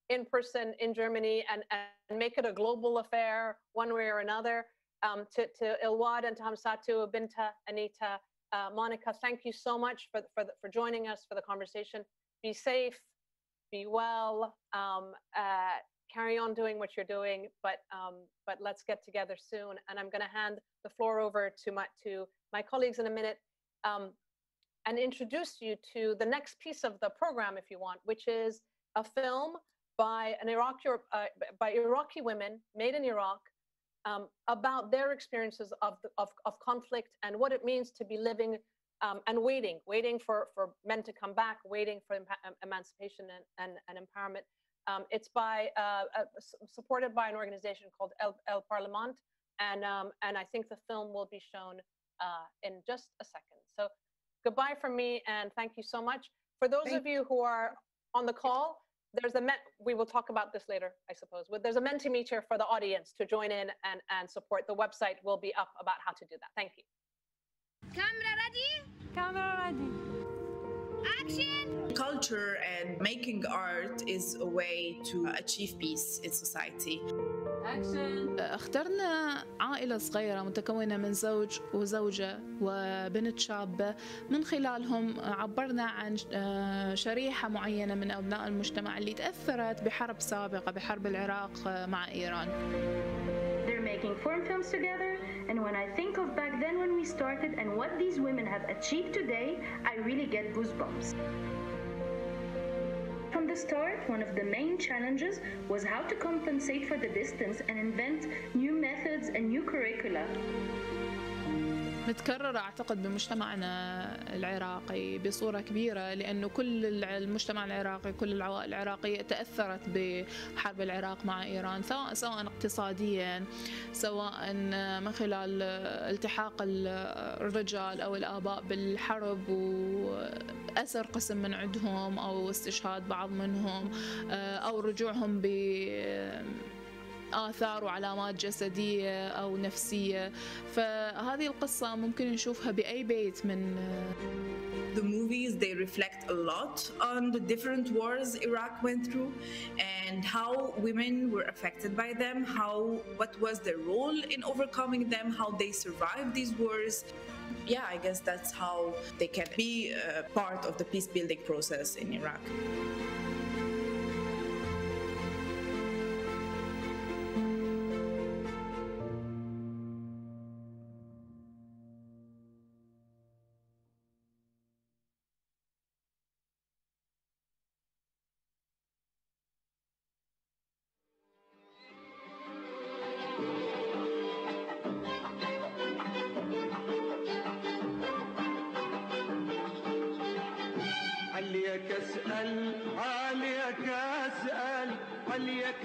E: in person in Germany and make it a global affair one way or another. To Ilwad and to Hamsatu, Binta, Anita, Monica, thank you so much for joining us for the conversation. Be safe, be well, carry on doing what you're doing, but let's get together soon. And I'm going to hand the floor over to my colleagues in a minute and introduce you to the next piece of the program, if you want, which is a film by Iraqi women made in Iraq about their experiences of conflict and what it means to be living and waiting for men to come back, waiting for emancipation and empowerment. It's supported by an organization called El Parlement, and I think the film will be shown in just a second. So goodbye from me, and thank you so much. For those of you who are on the call, we will talk about this later, I suppose. But there's a Mentimeter for the audience to join in and support. The website will be up about how to do that. Thank you.
C: Camera ready?
O: Camera ready.
C: Action!
P: Culture and making art is a way to achieve peace in society.
O: اخترنا عائلة صغيرة متكونة من زوج وزوجة وبنت شابة. من خلالهم عبرنا عن شريحة معينة من أبناء المجتمع اللي تأثرت بحرب سابقة، بحرب العراق مع إيران.
Q: They're making foreign films together, and when I think of back then when we started and what these women have achieved today, I really get goosebumps. From the start, one of the main challenges was how to compensate for the distance and invent new methods and new curricula.
O: متكررة أعتقد بمجتمعنا العراقي بصورة كبيرة، لأنه كل المجتمع العراقي، كل العوائل العراقية تأثرت بحرب العراق مع إيران، سواء اقتصاديا، سواء من خلال التحاق الرجال أو الآباء بالحرب وأثر قسم من عندهم أو استشهاد بعض منهم أو رجوعهم آثار وعلامات جسدية أو نفسية. فهذه القصة ممكن نشوفها بأي بيت من
P: The movies, they reflect a lot on the different wars Iraq went through and how women were affected by them, what was their role in overcoming them, how they survived these wars. Yeah, I guess that's how they can be part of the peace building process in Iraq.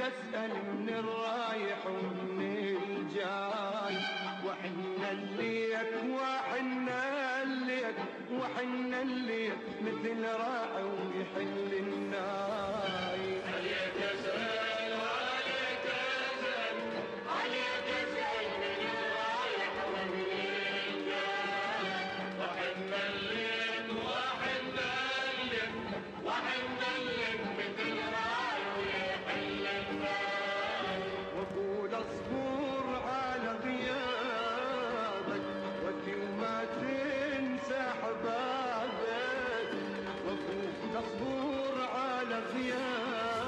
R: أسأل من الرايح ومن الجاي، وحنا الليك وحنا الليك مثل راعي ويحل الناي. عليك أسأل وعليك أسأل، عليك أسأل من الرايح ومن الجاي، وحنا الليك وحنا الليك مثل راعي ويحل الناي. وقول اصبر على غيابك وفي وما تنسى احبابك، وقول اصبر على غيابك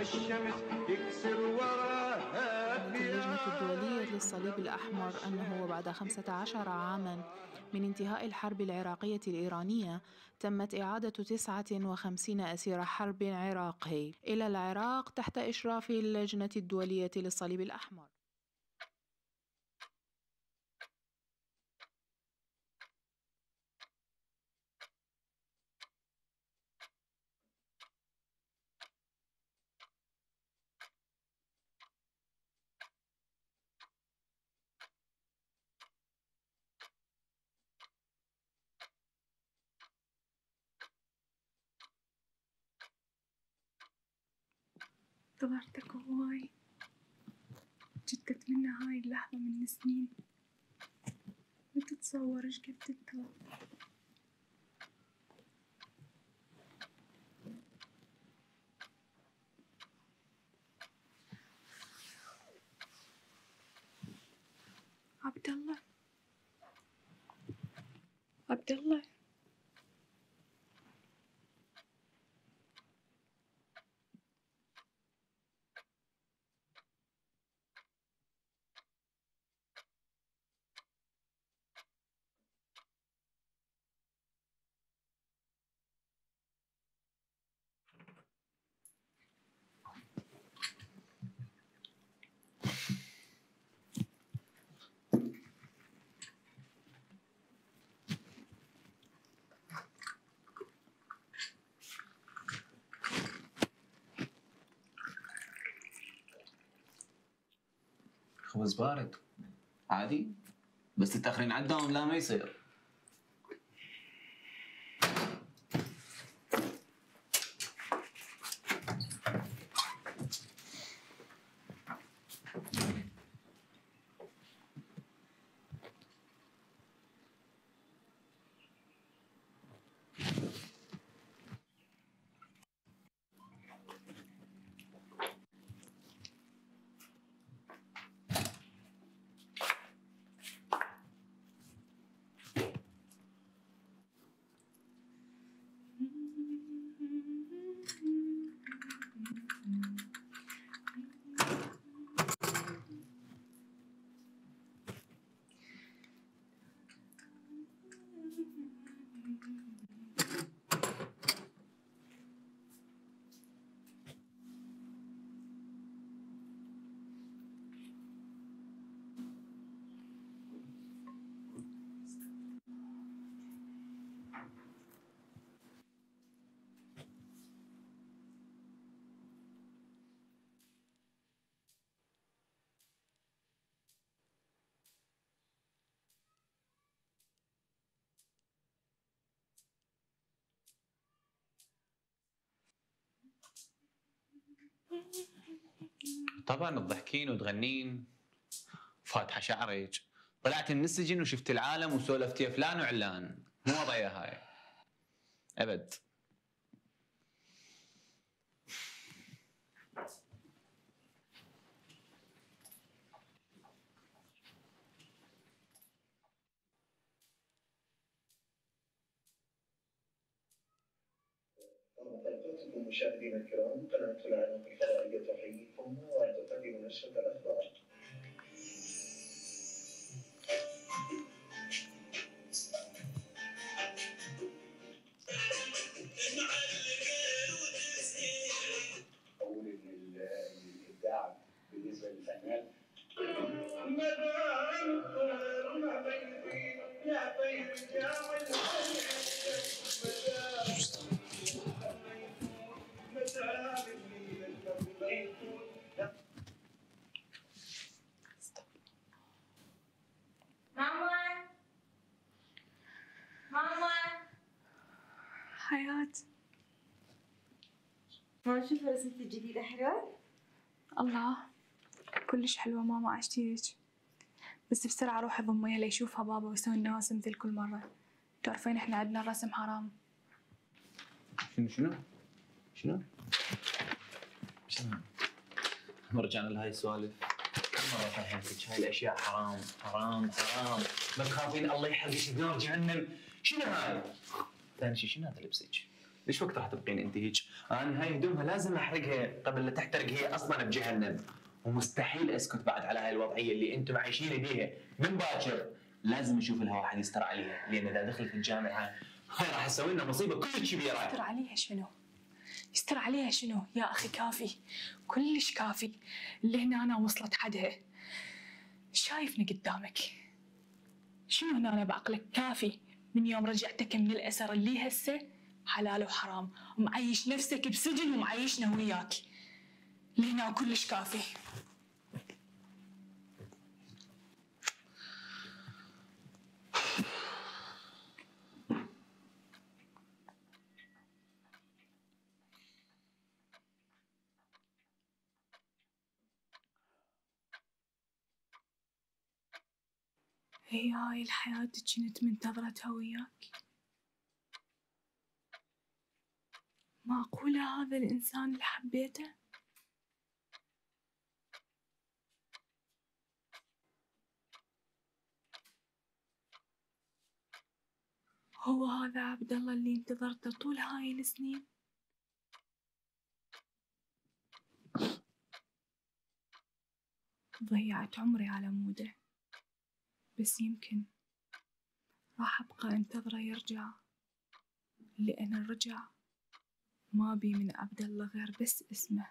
R: والشمس يكسر وراها
O: اللجنة الدولية للصليب الأحمر أنه بعد 15 عاماً من انتهاء الحرب العراقية الإيرانية تمت إعادة 59 أسير حرب عراقي إلى العراق تحت إشراف اللجنة الدولية للصليب الأحمر.
S: انتظرتك هواي، جد أتمنى هاي اللحظة من سنين، ما تتصور ايش قد انتظر. عبد الله عبد الله
T: خبز بارد عادي، بس تتأخرين على الدوام لا ما يصير. طبعا تضحكين وتغنين، فاتحه شعرك، طلعت من السجن وشفت العالم وسولفتي فلان وعلان، مو وضعيه هاي ابد.
U: حضراتكم مشاهدينا الكرام، قناة العراق الفضائية تحييكم وتقدم نشرة الأخبار. أقول إن الإبداع بالنسبة للفنان
S: ماما حياة،
V: ما نشوف رسمتي الجديدة حلوة؟
S: الله كلش حلوة ماما، عشتيك، بس بسرعة روحي ضميها ليشوفها بابا ويسوي الناس مثل كل مرة. تعرفين احنا عندنا الرسم حرام.
T: شنو؟ ما رجعنا لهاي السوالف، كل مرة فهمتك هاي الأشياء حرام حرام حرام، ما تخافين الله يحرقك بنار جهنم. شنو هاي؟ ثاني شيء شنو هذا لبسك؟ ليش وقت راح تبقين انت هيك؟ انا هاي هدومها لازم احرقها قبل لا تحترق هي اصلا بجهنم، ومستحيل اسكت بعد على هاي الوضعيه اللي انتم عايشين بيها من باكر. لازم نشوف لها واحد يستر عليها، لان اذا دخلت الجامعه هاي راح تسوي لنا مصيبه كلش كبيره.
S: يستر عليها شنو؟ يستر عليها شنو؟ يا اخي كافي، كلش كافي. اللي هنا أنا وصلت حدها. شايفني قدامك. شنو هنا أنا بعقلك؟ كافي. من يوم رجعتك من الأسر اللي هسه حلال وحرام، ومعيش نفسك بسجن ومعيشنا وياك. اللي هنا كلش كافي. هي هاي الحياة اللي كنت منتظرتها وياك؟ معقولة هذا الإنسان اللي حبيته؟ هو هذا عبد الله اللي انتظرته طول هاي السنين؟ ضيعت عمري على موده، بس يمكن راح أبقى أنتظره يرجع، لأن الرجع ما بي من عبد الله غير بس اسمه.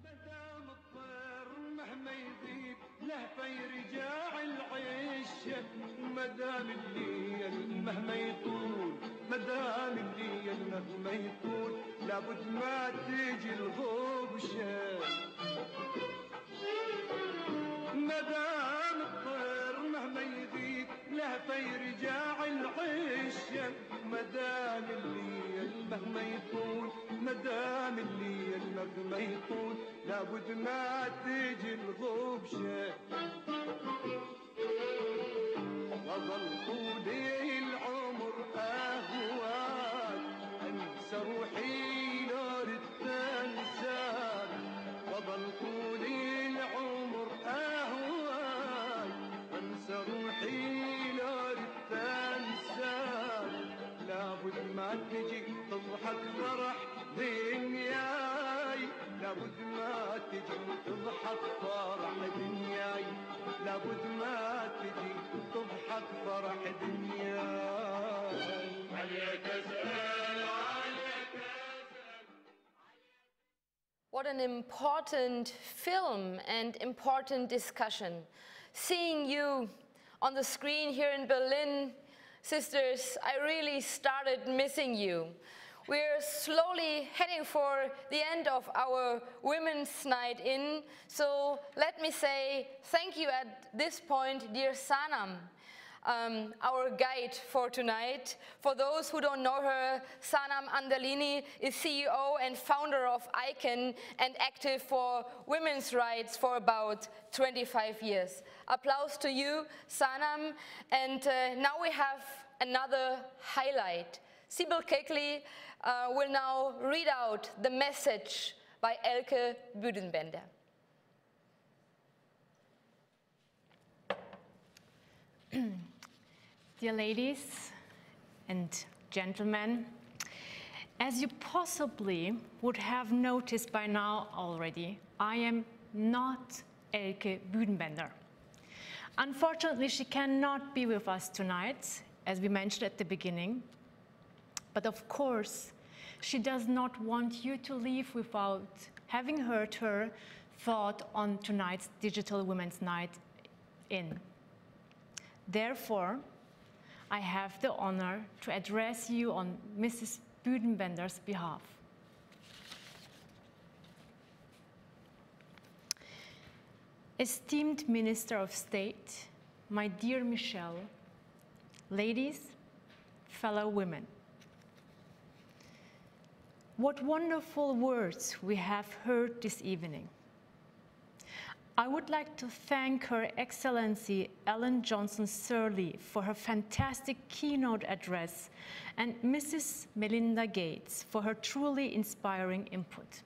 R: مدام الطير مهما يزيد له في رجاع العيش، مدام الليل مهما يطول، مدام الليل مهما يطول، لابد ما تجي الغبشه. مدام الطير مهما يزيد له في رجاع العيش، مدام الليل مهما يطول، مدام الليل مهما يطول، لابد ما تجي الغبشه. وظل طول العمر اهواك، انسى روحي لو ردت انساك. وظل طول العمر اهواك، انسى روحي لو ردت انساك. لابد ما تجي تضحك فرح دنياي، لابد ما تجي تضحك فرح دنياي، لابد ما تجي تضحك فرح دنياي. عليك اسال عليك.
C: What an important film and important discussion. Seeing you on the screen here in Berlin, sisters, I really started missing you. We're slowly heading for the end of our Women's Night In, so let me say thank you at this point, dear Sanam, our guide for tonight. For those who don't know her, Sanam Andalini is CEO and founder of ICAN and active for women's rights for about 25 years. Applause to you, Sanam. And now we have another highlight. Sibyl Kekli will now read out the message by Elke Büdenbender.
D: Dear ladies and gentlemen, as you possibly would have noticed by now already, I am not Elke Büdenbender. Unfortunately, she cannot be with us tonight, as we mentioned at the beginning. But of course, she does not want you to leave without having heard her thought on tonight's Digital Women's Night In. Therefore, I have the honor to address you on Mrs. Büdenbender's behalf. Esteemed Minister of State, my dear Michelle, ladies, fellow women, what wonderful words we have heard this evening. I would like to thank Her Excellency Ellen Johnson Sirleaf for her fantastic keynote address and Mrs. Melinda Gates for her truly inspiring input.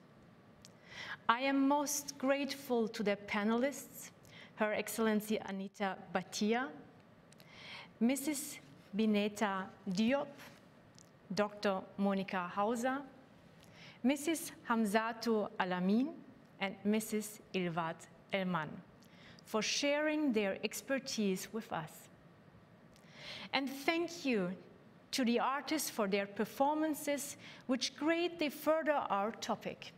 D: I am most grateful to the panelists, Her Excellency Anita Bhatia, Mrs. Bineta Diop, Dr. Monica Hauser, Mrs. Hamzatu Alamin, and Mrs. Ilvat Elman for sharing their expertise with us. And thank you to the artists for their performances, which greatly further our topic.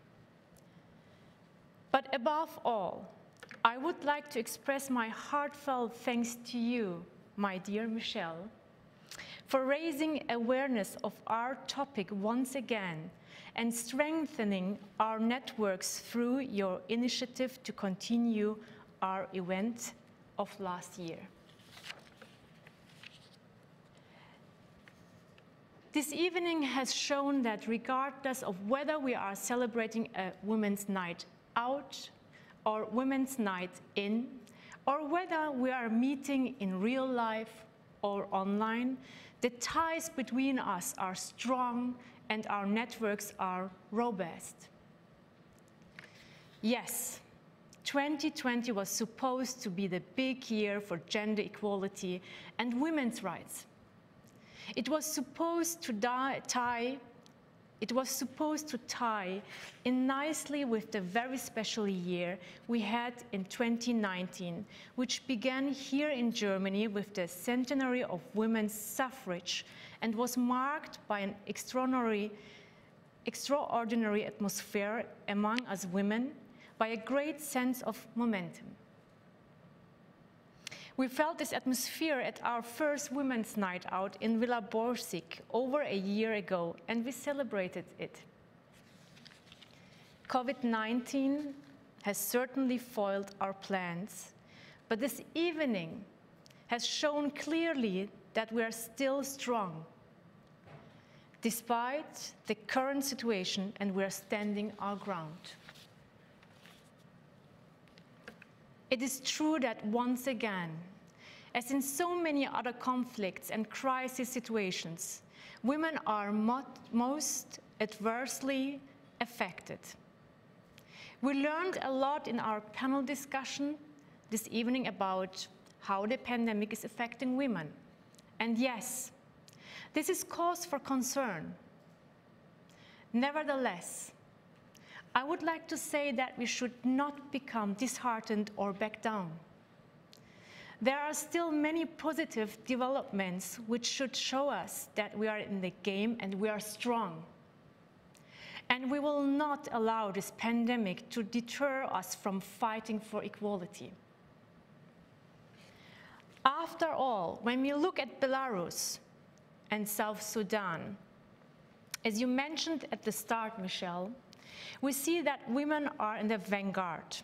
D: But above all, I would like to express my heartfelt thanks to you, my dear Michelle, for raising awareness of our topic once again and strengthening our networks through your initiative to continue our event of last year. This evening has shown that regardless of whether we are celebrating a Women's Night Out or Women's Night In, or whether we are meeting in real life or online, the ties between us are strong and our networks are robust. Yes, 2020 was supposed to be the big year for gender equality and women's rights. It was supposed to tie in nicely with the very special year we had in 2019, which began here in Germany with the centenary of women's suffrage and was marked by an extraordinary atmosphere among us women, by a great sense of momentum. We felt this atmosphere at our first Women's Night Out in Villa Borsig over a year ago, and we celebrated it. COVID-19 has certainly foiled our plans, but this evening has shown clearly that we are still strong, despite the current situation, and we are standing our ground. It is true that once again, as in so many other conflicts and crisis situations, women are most adversely affected. We learned a lot in our panel discussion this evening about how the pandemic is affecting women. And yes, this is cause for concern. Nevertheless, I would like to say that we should not become disheartened or back down. There are still many positive developments which should show us that we are in the game and we are strong. And we will not allow this pandemic to deter us from fighting for equality. After all, when we look at Belarus and South Sudan, as you mentioned at the start, Michelle, we see that women are in the vanguard.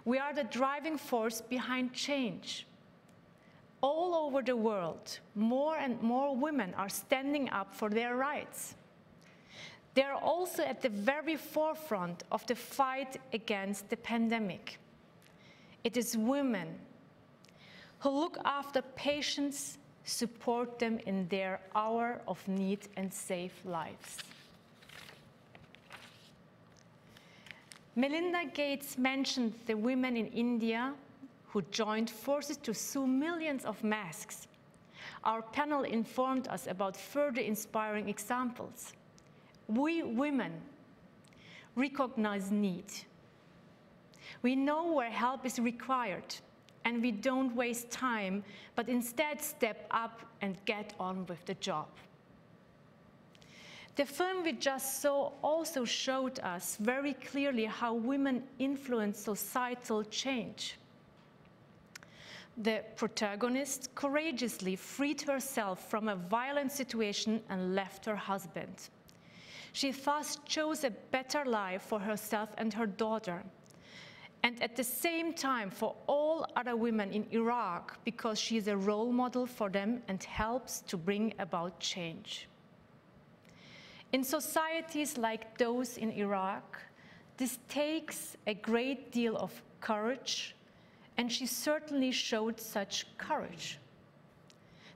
D: We are the driving force behind change. All over the world, more and more women are standing up for their rights. They are also at the very forefront of the fight against the pandemic. It is women who look after patients, support them in their hour of need and save lives. Melinda Gates mentioned the women in India who joined forces to sew millions of masks. Our panel informed us about further inspiring examples. We women recognize need. We know where help is required, and we don't waste time, but instead step up and get on with the job. The film we just saw also showed us very clearly how women influence societal change. The protagonist courageously freed herself from a violent situation and left her husband. She thus chose a better life for herself and her daughter, and at the same time for all other women in Iraq, because she is a role model for them and helps to bring about change. In societies like those in Iraq, This takes a great deal of courage, and she certainly showed such courage.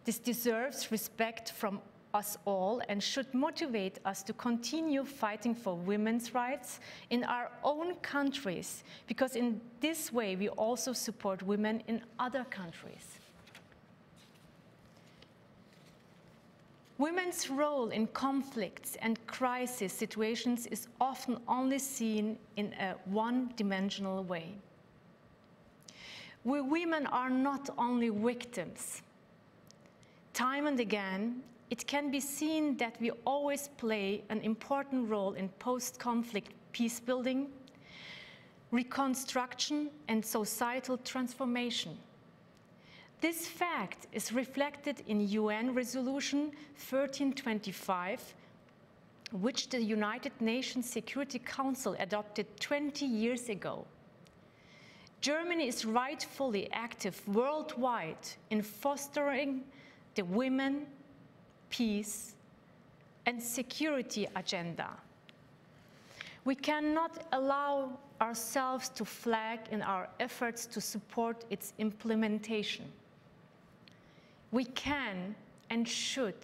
D: This deserves respect from us all and should motivate us to continue fighting for women's rights in our own countries, because in this way we also support women in other countries. Women's role in conflicts and crisis situations is often only seen in a one-dimensional way. We women are not only victims. Time and again, it can be seen that we always play an important role in post-conflict peace building, reconstruction, and societal transformation. This fact is reflected in UN Resolution 1325, which the United Nations Security Council adopted 20 years ago. Germany is rightfully active worldwide in fostering the women, peace, and security agenda. We cannot allow ourselves to flag in our efforts to support its implementation. We can and should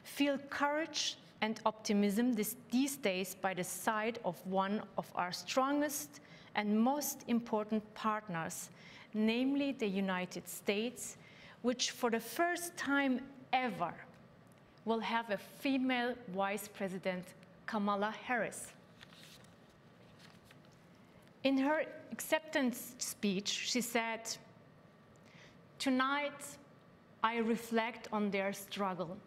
D: feel courage and optimism these days by the side of one of our strongest and most important partners, namely the United States, which for the first time ever will have a female Vice President, Kamala Harris. In her acceptance speech, she said, "Tonight, I reflect on their struggle,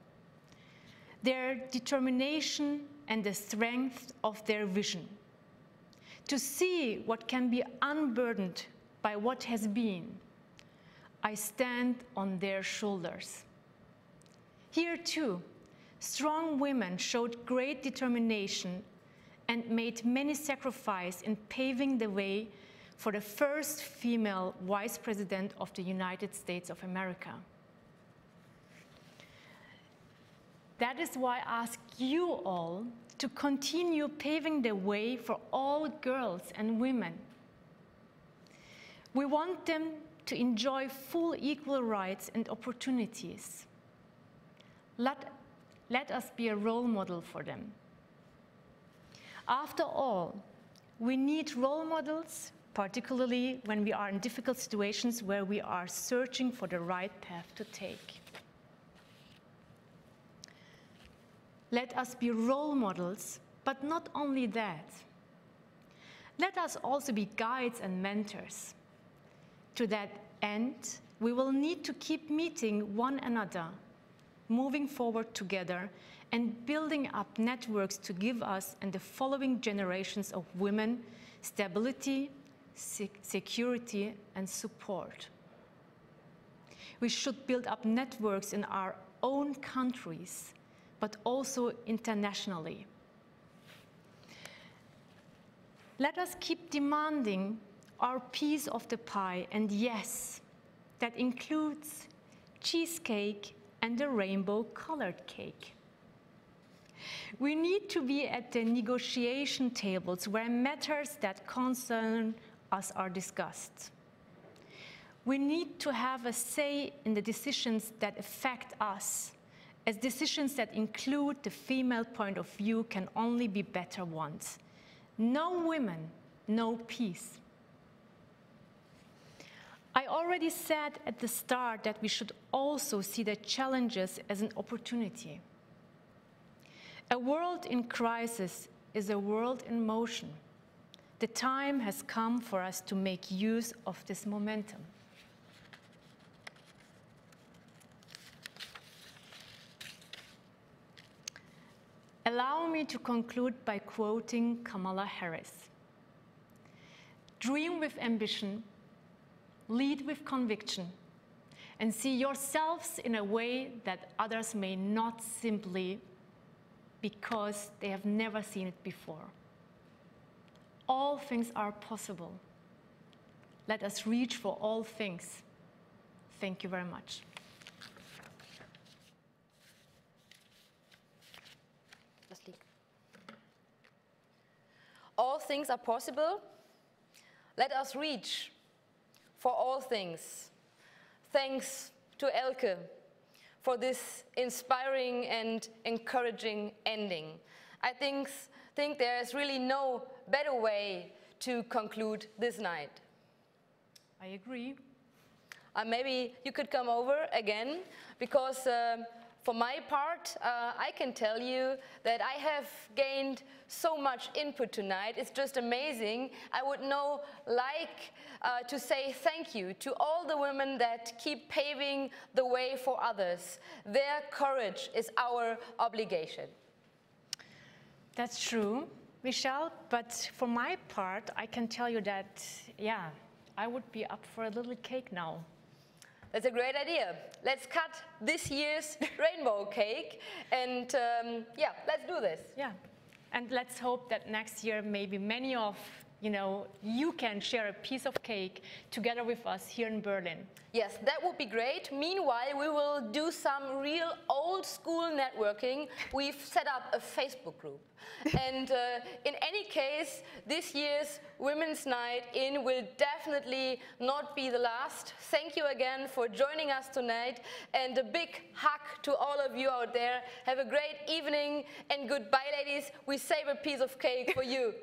D: their determination and the strength of their vision, to see what can be unburdened by what has been. I stand on their shoulders." Here too, strong women showed great determination and made many sacrifices in paving the way for the first female Vice President of the United States of America. That is why I ask you all to continue paving the way for all girls and women. We want them to enjoy full equal rights and opportunities. Let us be a role model for them. After all, we need role models, particularly when we are in difficult situations where we are searching for the right path to take. Let us be role models, but not only that. Let us also be guides and mentors. To that end, we will need to keep meeting one another, moving forward together, and building up networks to give us and the following generations of women stability, security, and support. We should build up networks in our own countries, but also internationally. Let us keep demanding our piece of the pie, and yes, that includes cheesecake and a rainbow-colored cake. We need to be at the negotiation tables where matters that concern us are discussed. We need to have a say in the decisions that affect us, as decisions that include the female point of view can only be better ones. No women, no peace. I already said at the start that we should also see the challenges as an opportunity. A world in crisis is a world in motion. The time has come for us to make use of this momentum. Allow me to conclude by quoting Kamala Harris. Dream with ambition, lead with conviction, and see yourselves in a way that others may not, simply because they have never seen it before. All things are possible. Let us reach for all things. Thank you very much.
C: All things things are possible, let us reach for all things. Thanks to Elke for this inspiring and encouraging ending. I think there is really no better way to conclude this night.
D: I agree.
C: Maybe you could come over again, because for my part, I can tell you that I have gained so much input tonight. It's just amazing. I would like to say thank you to all the women that keep paving the way for others. Their courage is our obligation.
D: That's true, Michelle, but for my part, I can tell you that, yeah, I would be up for a little cake now.
C: That's a great idea. Let's cut this year's rainbow cake, and yeah, let's do this.
D: Yeah, and let's hope that next year maybe many of you can share a piece of cake together with us here in Berlin.
C: Yes, that would be great. Meanwhile, we will do some real old school networking. We've set up a Facebook group. And in any case, this year's Women's Night In will definitely not be the last. Thank you again for joining us tonight, and a big hug to all of you out there. Have a great evening, and goodbye, ladies. We save a piece of cake for you.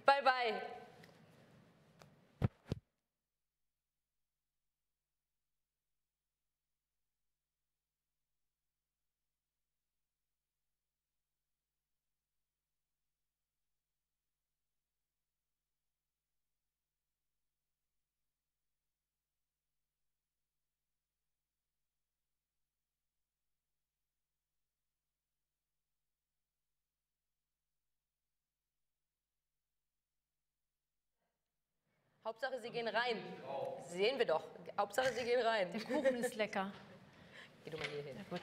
C: Bye-bye. Hauptsache, Sie gehen rein. Sehen wir doch. Hauptsache, Sie gehen rein.
D: Der Kuchen ist lecker.
C: Geh du mal hier hin.
D: Ja, gut.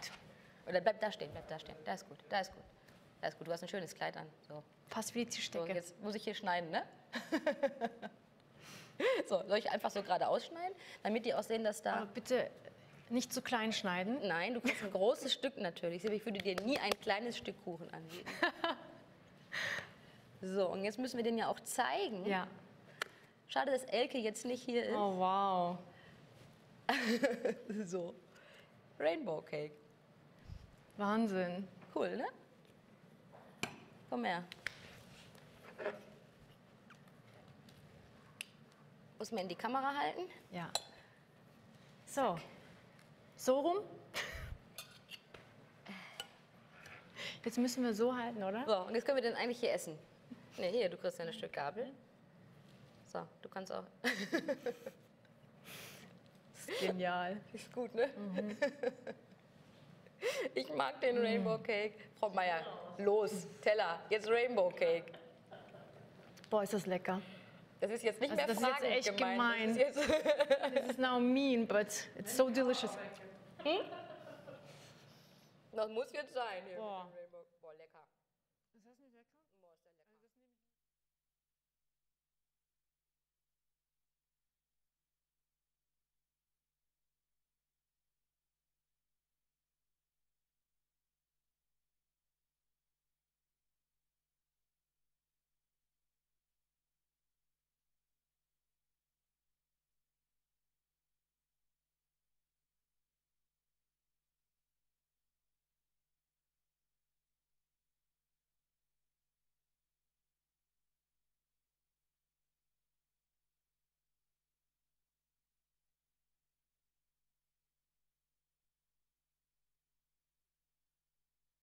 C: Oder bleib da stehen, bleib da stehen. Da ist gut, da ist gut. Da ist gut, du hast ein schönes Kleid an. So.
D: Passt wie die Tischdecke.
C: So, jetzt muss ich hier schneiden, ne? So, soll ich einfach so gerade ausschneiden, damit die auch sehen, dass da...
D: Aber bitte nicht zu klein schneiden.
C: Nein, du kriegst ein großes Stück natürlich. Ich würde dir nie ein kleines Stück Kuchen anbieten. So, und jetzt müssen wir den ja auch zeigen.
D: Ja.
C: Schade, dass Elke jetzt nicht hier ist.
D: Oh, wow.
C: So. Rainbow Cake.
D: Wahnsinn.
C: Cool, ne? Komm her. Muss man in die Kamera halten?
D: Ja. So. So rum. Jetzt müssen wir so halten, oder?
C: So, und jetzt können wir den eigentlich hier essen. Ne, hier, du kriegst ja ein Stück Gabel. So, du kannst auch.
D: Ist genial.
C: Ist gut, ne? Mhm. Ich mag den Rainbow Cake. Frau Meier, los, Teller, jetzt Rainbow Cake.
D: Boah, ist das lecker.
C: Das ist jetzt nicht
D: also
C: mehr
D: das ist jetzt echt gemein. This is now mean, but it's so delicious.
C: Das muss jetzt sein hier.
D: Boah.